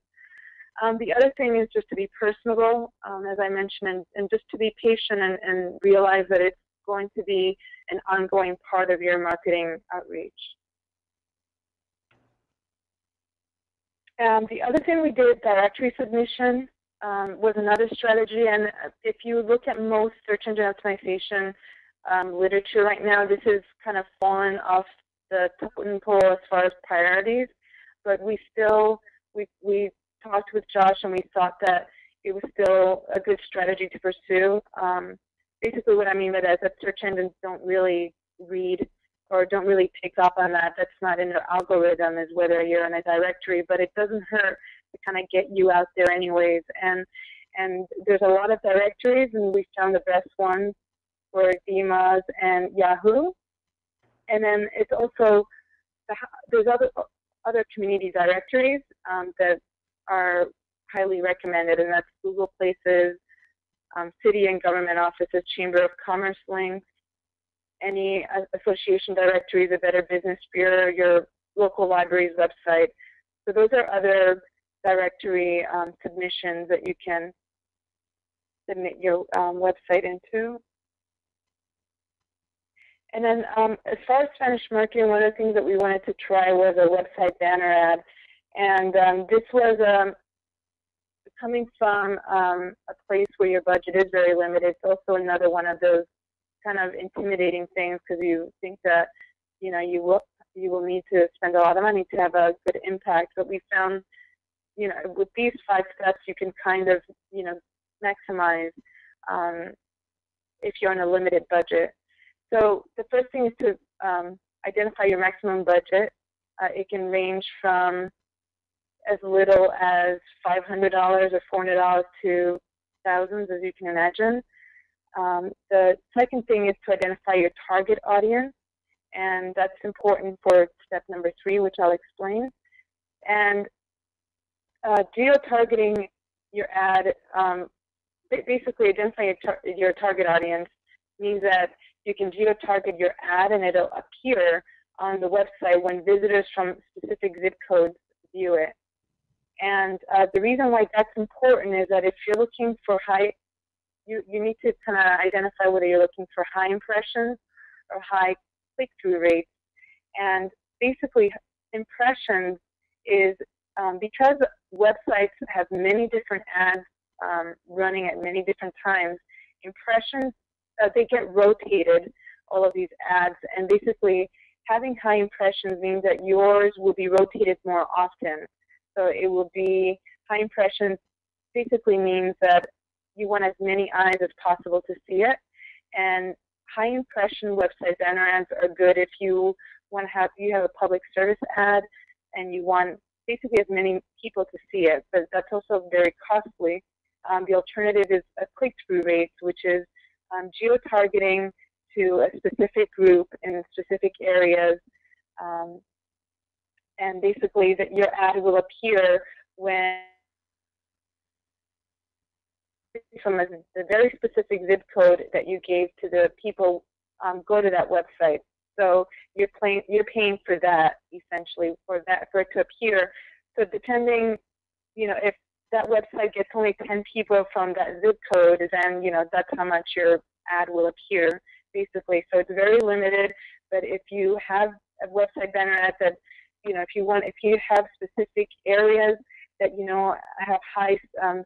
The other thing is just to be personable, as I mentioned, and just to be patient and realize that it's going to be an ongoing part of your marketing outreach. The other thing we did, directory submission, was another strategy. And if you look at most search engine optimization literature right now, this has kind of fallen off the totem pole as far as priorities. But we talked with Josh and we thought that it was still a good strategy to pursue. Basically what I mean by that is that search engines don't really read or don't really pick up on that. That's not in their algorithm, is whether you're in a directory, but it doesn't hurt to kind of get you out there anyways. And there's a lot of directories, and we found the best ones for DMAs and Yahoo. And then it's also, there's other community directories that are highly recommended, and that's Google Places, city and government offices, Chamber of Commerce links, any association directories, a Better Business Bureau, your local library's website. So those are other directory submissions that you can submit your website into. And then as far as Spanish marketing, one of the things that we wanted to try was a website banner ad. And this was coming from a place where your budget is very limited. It's also another one of those kind of intimidating things because you think that you will need to spend a lot of money to have a good impact. But we found with these 5 steps you can kind of maximize if you're on a limited budget. So the first thing is to identify your maximum budget. It can range from as little as $500 or $400 to thousands, as you can imagine. The second thing is to identify your target audience, and that's important for step number 3, which I'll explain. And geo-targeting your ad, basically identifying your target audience means that you can geo-target your ad and it'll appear on the website when visitors from specific zip codes view it. And the reason why that's important is that if you're looking for high, you need to kind of identify whether you're looking for high impressions or high click-through rates. And basically, impressions is because websites have many different ads running at many different times, impressions, they get rotated, all of these ads, and basically having high impressions means that yours will be rotated more often. So it will be, high impressions basically means that you want as many eyes as possible to see it, and high impression website banner ads are good if you want to have, you have a public service ad and you want basically as many people to see it, but that's also very costly. The alternative is a click-through rate, which is geo-targeting to a specific group in specific areas, and basically that your ad will appear when from a very specific zip code that you gave to the people go to that website. So you're paying for that essentially, for it to appear. So depending, you know, if that website gets only 10 people from that zip code, then that's how much your ad will appear basically. So it's very limited. But if you have a website banner ad that, if you have specific areas that have high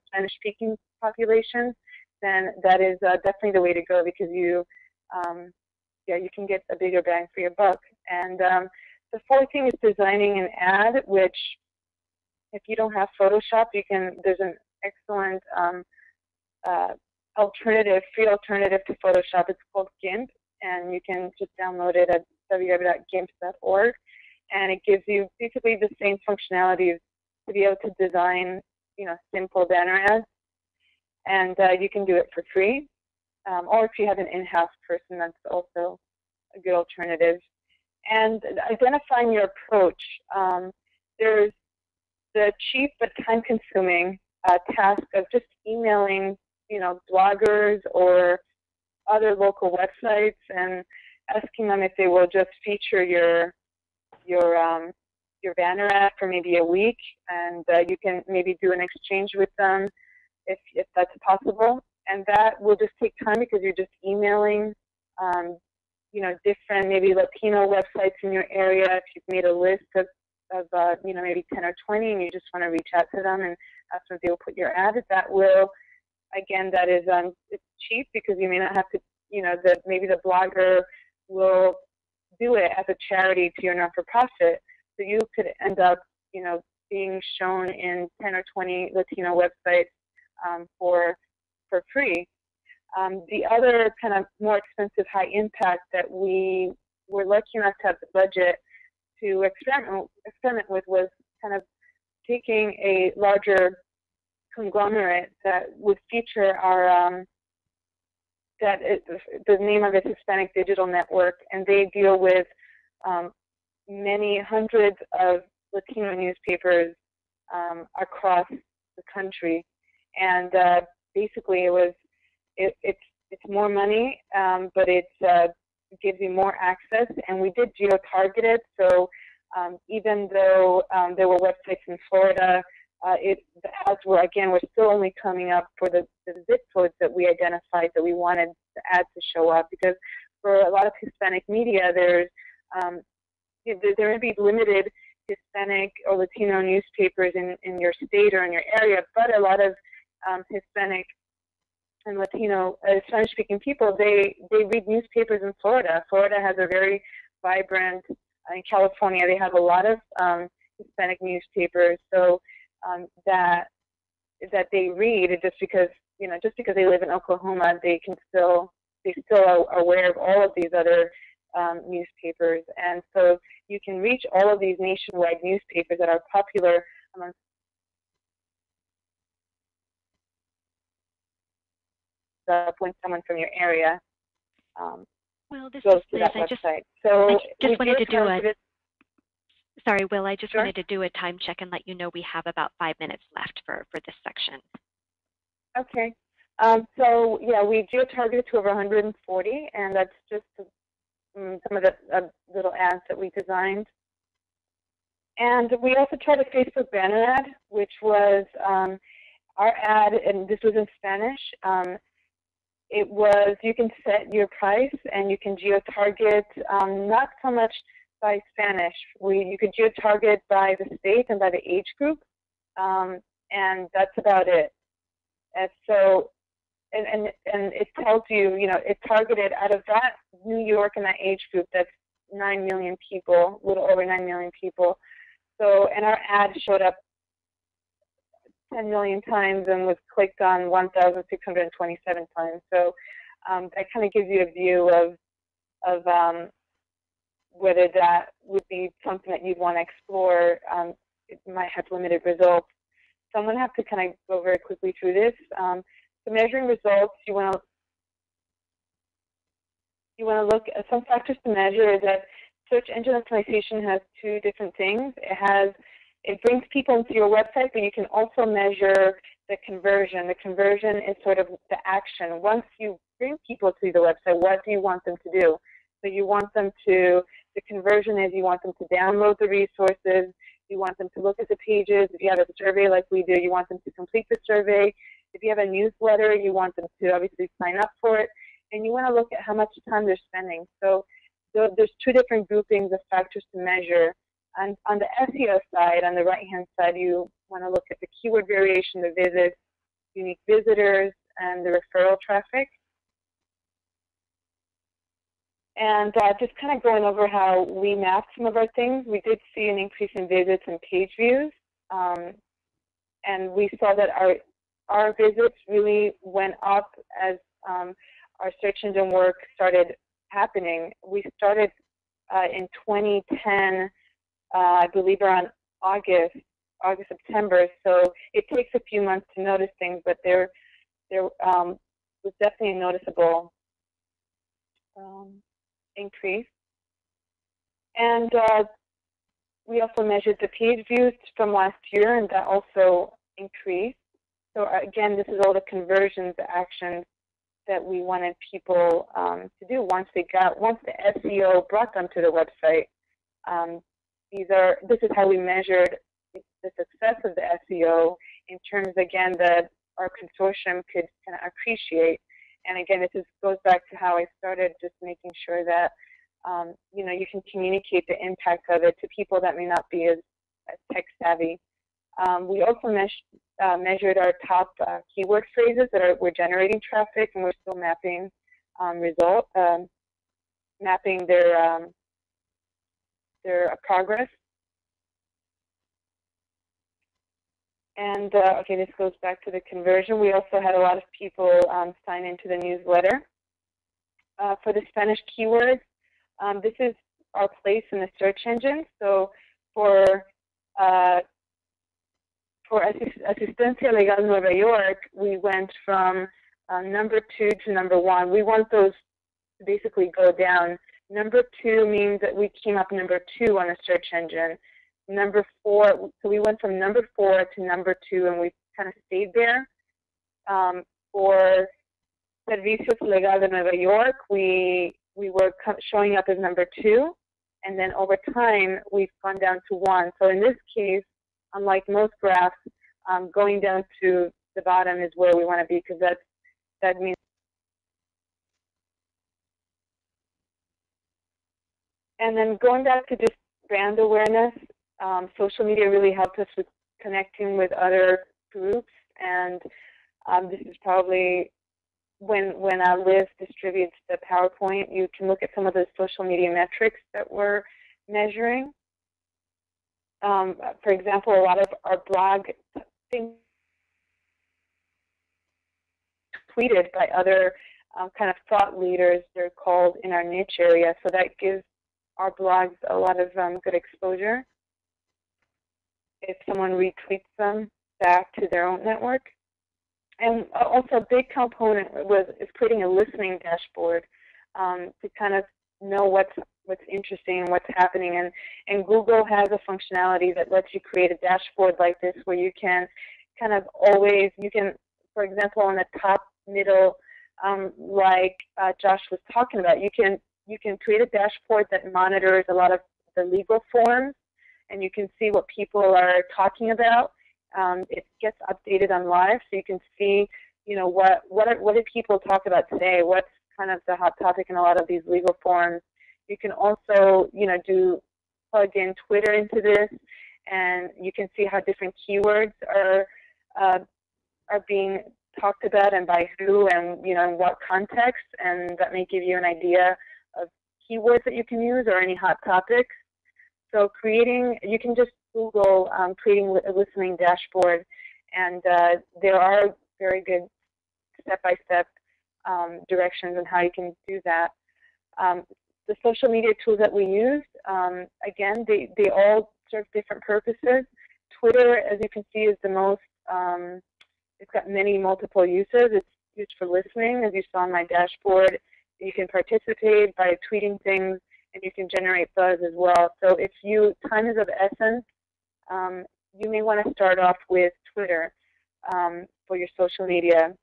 Spanish-speaking populations, then that is definitely the way to go, because you can get a bigger bang for your buck. And the fourth thing is designing an ad, which if you don't have Photoshop, there's an excellent free alternative to Photoshop. It's called GIMP, and you can just download it at www.gimp.org, and it gives you basically the same functionality to be able to design, simple banner ads, and you can do it for free. Or if you have an in-house person, that's also a good alternative. And identifying your approach. There's the cheap but time-consuming task of just emailing, bloggers or other local websites and asking them if they will just feature your banner ad for maybe a week, and you can maybe do an exchange with them if that's possible. And that will just take time because you're just emailing, different maybe Latino websites in your area. If you've made a list of maybe 10 or 20, and you just want to reach out to them and ask them if they will put your ad, that will, again, that is it's cheap because you may not have to, maybe the blogger will do it as a charity to your not-for-profit. So you could end up, being shown in 10 or 20 Latino websites for free. The other kind of more expensive, high impact that we were lucky enough to have the budget to experiment with was kind of taking a larger conglomerate that would feature our, the name of it is Hispanic Digital Network, and they deal with many hundreds of Latino newspapers across the country. And basically it's more money, but it gives you more access. And we did geo-targeted, so even though there were websites in Florida, the ads were still only coming up for the zip codes that we identified that we wanted the ads to show up, because for a lot of Hispanic media, there may be limited Hispanic or Latino newspapers in your state or in your area, but a lot of Hispanic and Latino Spanish-speaking people, they read newspapers in Florida. Florida has a very vibrant, in California, they have a lot of Hispanic newspapers, so that they read, just because they live in Oklahoma, they still are aware of all of these other newspapers, and so you can reach all of these nationwide newspapers that are popular among when someone from your area goes to that website. So I just wanted to do sorry, Will, I just wanted to do a time check and let you know we have about 5 minutes left for this section. Okay. So yeah, we geo-targeted to over 140, and that's just some of the little ads that we designed. And we also tried a Facebook banner ad, which was our ad, and this was in Spanish. you can set your price and you can geo-target, not so much by Spanish. You could geo-target by the state and by the age group, and that's about it. And so, and it tells you, it's targeted out of that New York and that age group. That's 9 million people, a little over 9 million people. So, and our ad showed up 10 million times and was clicked on 1,627 times. So that kind of gives you a view of whether that would be something that you'd want to explore. It might have limited results. So I'm going to have to kind of go very quickly through this. So measuring results, you want to look at some factors to measure. Is that search engine optimization has two different things. It brings people into your website, but you can also measure the conversion. The conversion is sort of the action. Once you bring people to the website, what do you want them to do? So you want them to, the conversion is you want them to download the resources, you want them to look at the pages. If you have a survey like we do, you want them to complete the survey. If you have a newsletter, you want them to obviously sign up for it. And you want to look at how much time they're spending. So there's two different groupings of factors to measure. And on the SEO side, on the right-hand side, you want to look at the keyword variation, the visits, unique visitors, and the referral traffic. And just kind of going over how we mapped some of our things, we did see an increase in visits and page views. And we saw that our visits really went up as our search engine work started happening. We started in 2010, I believe around August, September. So it takes a few months to notice things, but there was definitely a noticeable increase. And we also measured the page views from last year, and that also increased. So again, this is all the conversions, the actions that we wanted people to do once the SEO brought them to the website. This is how we measured the success of the SEO in terms, again, that our consortium could kind of appreciate. And again, this goes back to how I started, just making sure that you can communicate the impact of it to people that may not be as tech savvy. We also measured our top keyword phrases that were generating traffic, and we're still mapping mapping their progress. And okay, this goes back to the conversion. We also had a lot of people sign into the newsletter. For the Spanish keywords, this is our place in the search engine. So for Asistencia Legal Nueva York, we went from number 2 to number 1. We want those to basically go down. Number 2 means that we came up number 2 on the search engine. Number 4, so we went from number 4 to number 2, and we kind of stayed there. For Servicios Legal de Nueva York, we were showing up as number 2, and then over time we've gone down to 1. So in this case, unlike most graphs, going down to the bottom is where we want to be, because that means. And then going back to just brand awareness, social media really helped us with connecting with other groups, and this is probably when Liz distributes the PowerPoint, you can look at some of the social media metrics that we're measuring. For example, a lot of our blog things tweeted by other kind of thought leaders, they're called, in our niche area, so that gives our blogs a lot of good exposure if someone retweets them back to their own network. And also a big component is creating a listening dashboard to kind of know what's interesting and what's happening. And Google has a functionality that lets you create a dashboard like this, where you can kind of always, for example, on the top middle, like Josh was talking about, you can create a dashboard that monitors a lot of the legal forms, and you can see what people are talking about. It gets updated on live, so you can see, what do people talk about today? What's kind of the hot topic in a lot of these legal forums? You can also, plug in Twitter into this, and you can see how different keywords are being talked about and by who, and in what context, and that may give you an idea of keywords that you can use or any hot topics. So you can just Google creating a listening dashboard, and there are very good step-by-step directions on how you can do that. The social media tools that we use, again, they all serve different purposes. Twitter, as you can see, is the most, it's got multiple uses. It's used for listening, as you saw on my dashboard. You can participate by tweeting things, and you can generate buzz as well. So if time is of essence, you may want to start off with Twitter for your social media.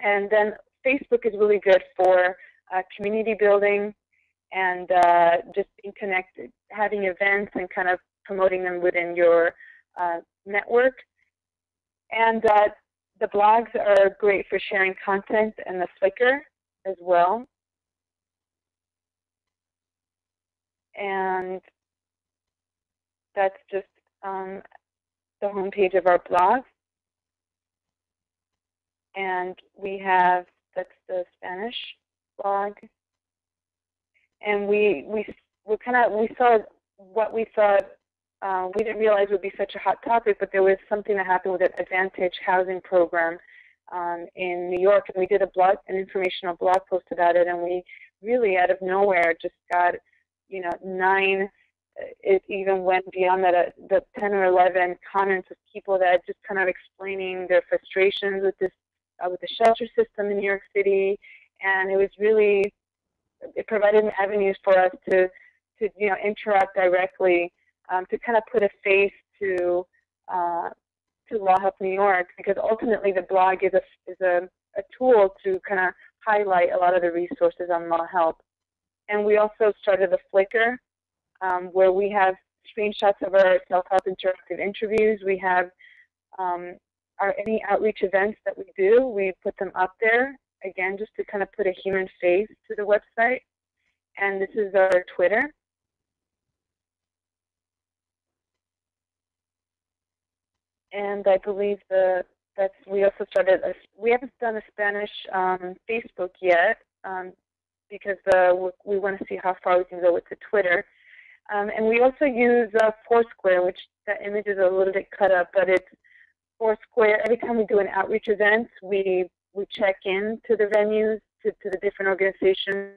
And then Facebook is really good for community building and just being connected, having events and kind of promoting them within your network. And the blogs are great for sharing content, and the Flickr as well. And that's just the homepage of our blog. And that's the Spanish blog. And we saw what we thought we didn't realize would be such a hot topic, but there was something that happened with an Advantage housing program in New York, and we did an informational blog post about it, and we really out of nowhere just got 9. It even went beyond that, the 10 or 11 comments of people that just kind of explaining their frustrations with this, with the shelter system in New York City, and it was really, it provided an avenue for us to interact directly, to kind of put a face to Law Help New York, because ultimately the blog is a tool to kind of highlight a lot of the resources on Law Help. And we also started a Flickr, where we have screenshots of our self-help interactive interviews. We have any outreach events that we do, we put them up there, again, just to kind of put a human face to the website. And this is our Twitter. And I believe we also started, we haven't done a Spanish Facebook yet, because we want to see how far we can go with the Twitter. And we also use Foursquare, which that image is a little bit cut up, but it's Foursquare. Every time we do an outreach event, we check in to the venues, to the different organizations.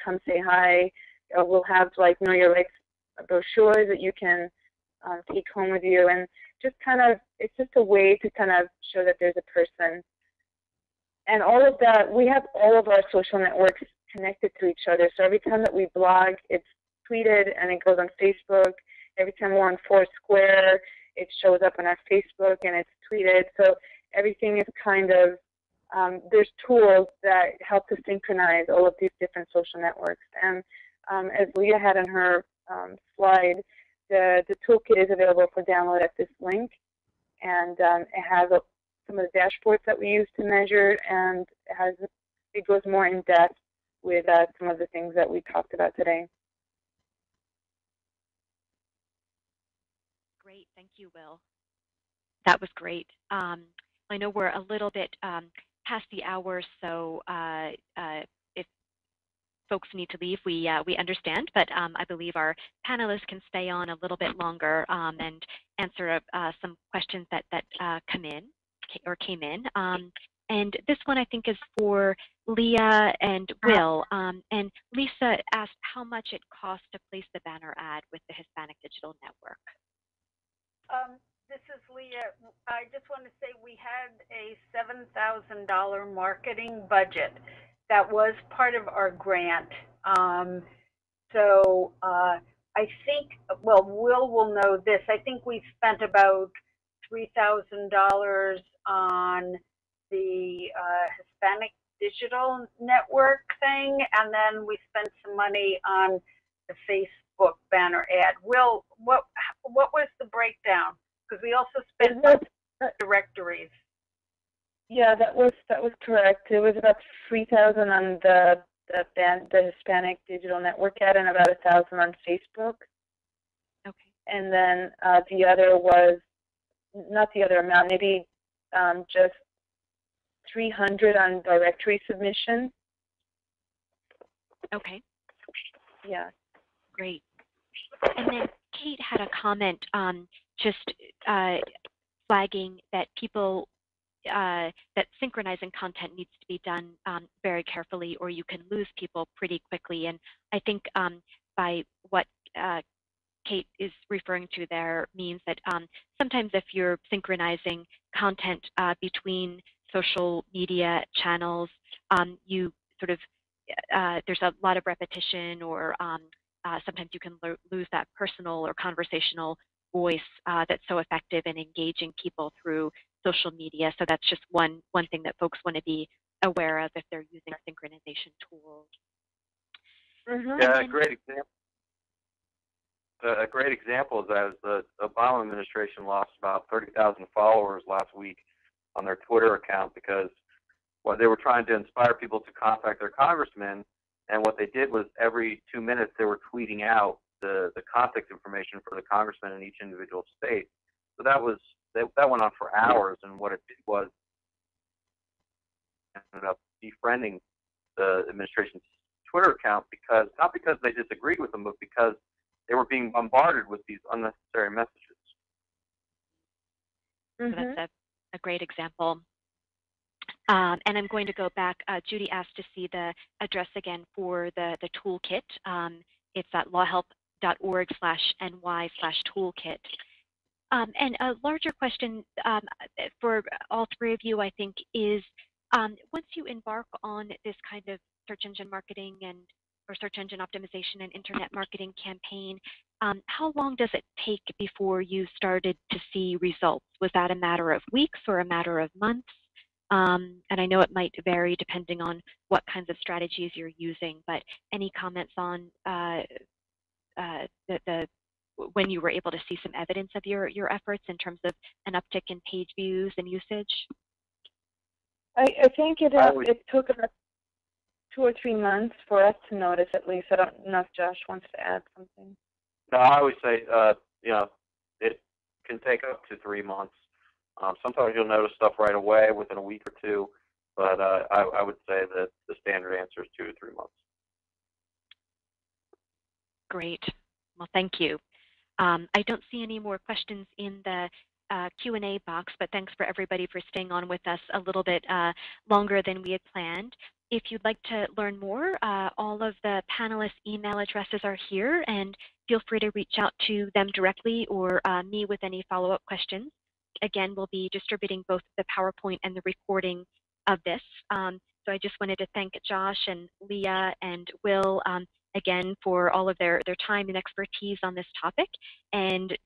Come say hi. We'll have Know Your Rights brochures that you can take home with you, and just kind of, it's just a way to kind of show that there's a person. And all of that, we have all of our social networks connected to each other. So every time that we blog, it's tweeted and it goes on Facebook. Every time we're on Foursquare, it shows up on our Facebook and it's tweeted. So everything is kind of, there's tools that help to synchronize all of these different social networks. And as Leah had on her slide, the toolkit is available for download at this link. And it has some of the dashboards that we use to measure, and it goes more in depth with some of the things that we talked about today. Great, thank you, Will. That was great. I know we're a little bit past the hour, so if folks need to leave, we understand, but I believe our panelists can stay on a little bit longer and answer some questions that came in. And this one I think is for Leah and Will. And Lisa asked how much it costs to place the banner ad with the Hispanic Digital Network. This is Leah. I just want to say we had a $7,000 marketing budget that was part of our grant. So I think, well, Will know this. I think we spent about $3,000 on the Hispanic Digital Network thing, and then we spent some money on the Facebook banner ad. Will, what was the breakdown? Because we also spent directories. Yeah, that was correct. It was about 3,000 on the Hispanic Digital Network ad, and about 1,000 on Facebook. Okay. And then the other was not the other amount, maybe just 300 on directory submission. Okay. Yeah. Great. And then Kate had a comment just flagging that people that synchronizing content needs to be done very carefully, or you can lose people pretty quickly. And I think by what Kate is referring to there means that sometimes if you're synchronizing content between social media channels, you sort of there's a lot of repetition, or sometimes you can lose that personal or conversational voice that's so effective in engaging people through social media. So that's just one thing that folks want to be aware of if they're using synchronization tools. Mm-hmm. Yeah, a great example. A great example of that is the Obama administration lost about 30,000 followers last week on their Twitter account because they were trying to inspire people to contact their congressmen, and what they did was every 2 minutes they were tweeting out the contact information for the congressman in each individual state. So that went on for hours, and what it did was ended up defriending the administration's Twitter account not because they disagreed with them, but because they were being bombarded with these unnecessary messages. Mm-hmm. So that's a great example. And I'm going to go back. Judy asked to see the address again for the toolkit. It's at lawhelp.org/ny/toolkit. And a larger question for all three of you, I think, is once you embark on this kind of search engine marketing or search engine optimization and internet marketing campaign, how long does it take before you started to see results? Was that a matter of weeks or a matter of months? And I know it might vary depending on what kinds of strategies you're using, but any comments on when you were able to see some evidence of your efforts in terms of an uptick in page views and usage? I think it took about 2 or 3 months for us to notice, at least. I don't know if Josh wants to add something. No, I always say, it can take up to 3 months. Sometimes you'll notice stuff right away within a week or two, but I would say that the standard answer is 2 to 3 months. Great. Well, thank you. I don't see any more questions in the Q&A box, but thanks for everybody for staying on with us a little bit longer than we had planned. If you'd like to learn more, all of the panelists' email addresses are here, and feel free to reach out to them directly or me with any follow-up questions. Again, we'll be distributing both the PowerPoint and the recording of this. So I just wanted to thank Josh and Leah and Will again for all of their time and expertise on this topic, and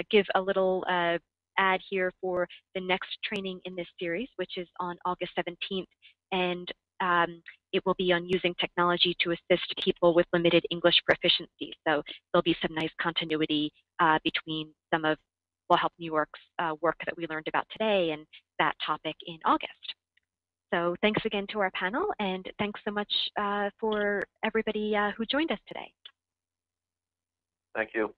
give a little ad here for the next training in this series, which is on August 17th. And it will be on using technology to assist people with limited English proficiency. So there'll be some nice continuity between some of Law Help New York's work that we learned about today and that topic in August. So thanks again to our panel, and thanks so much for everybody who joined us today. Thank you.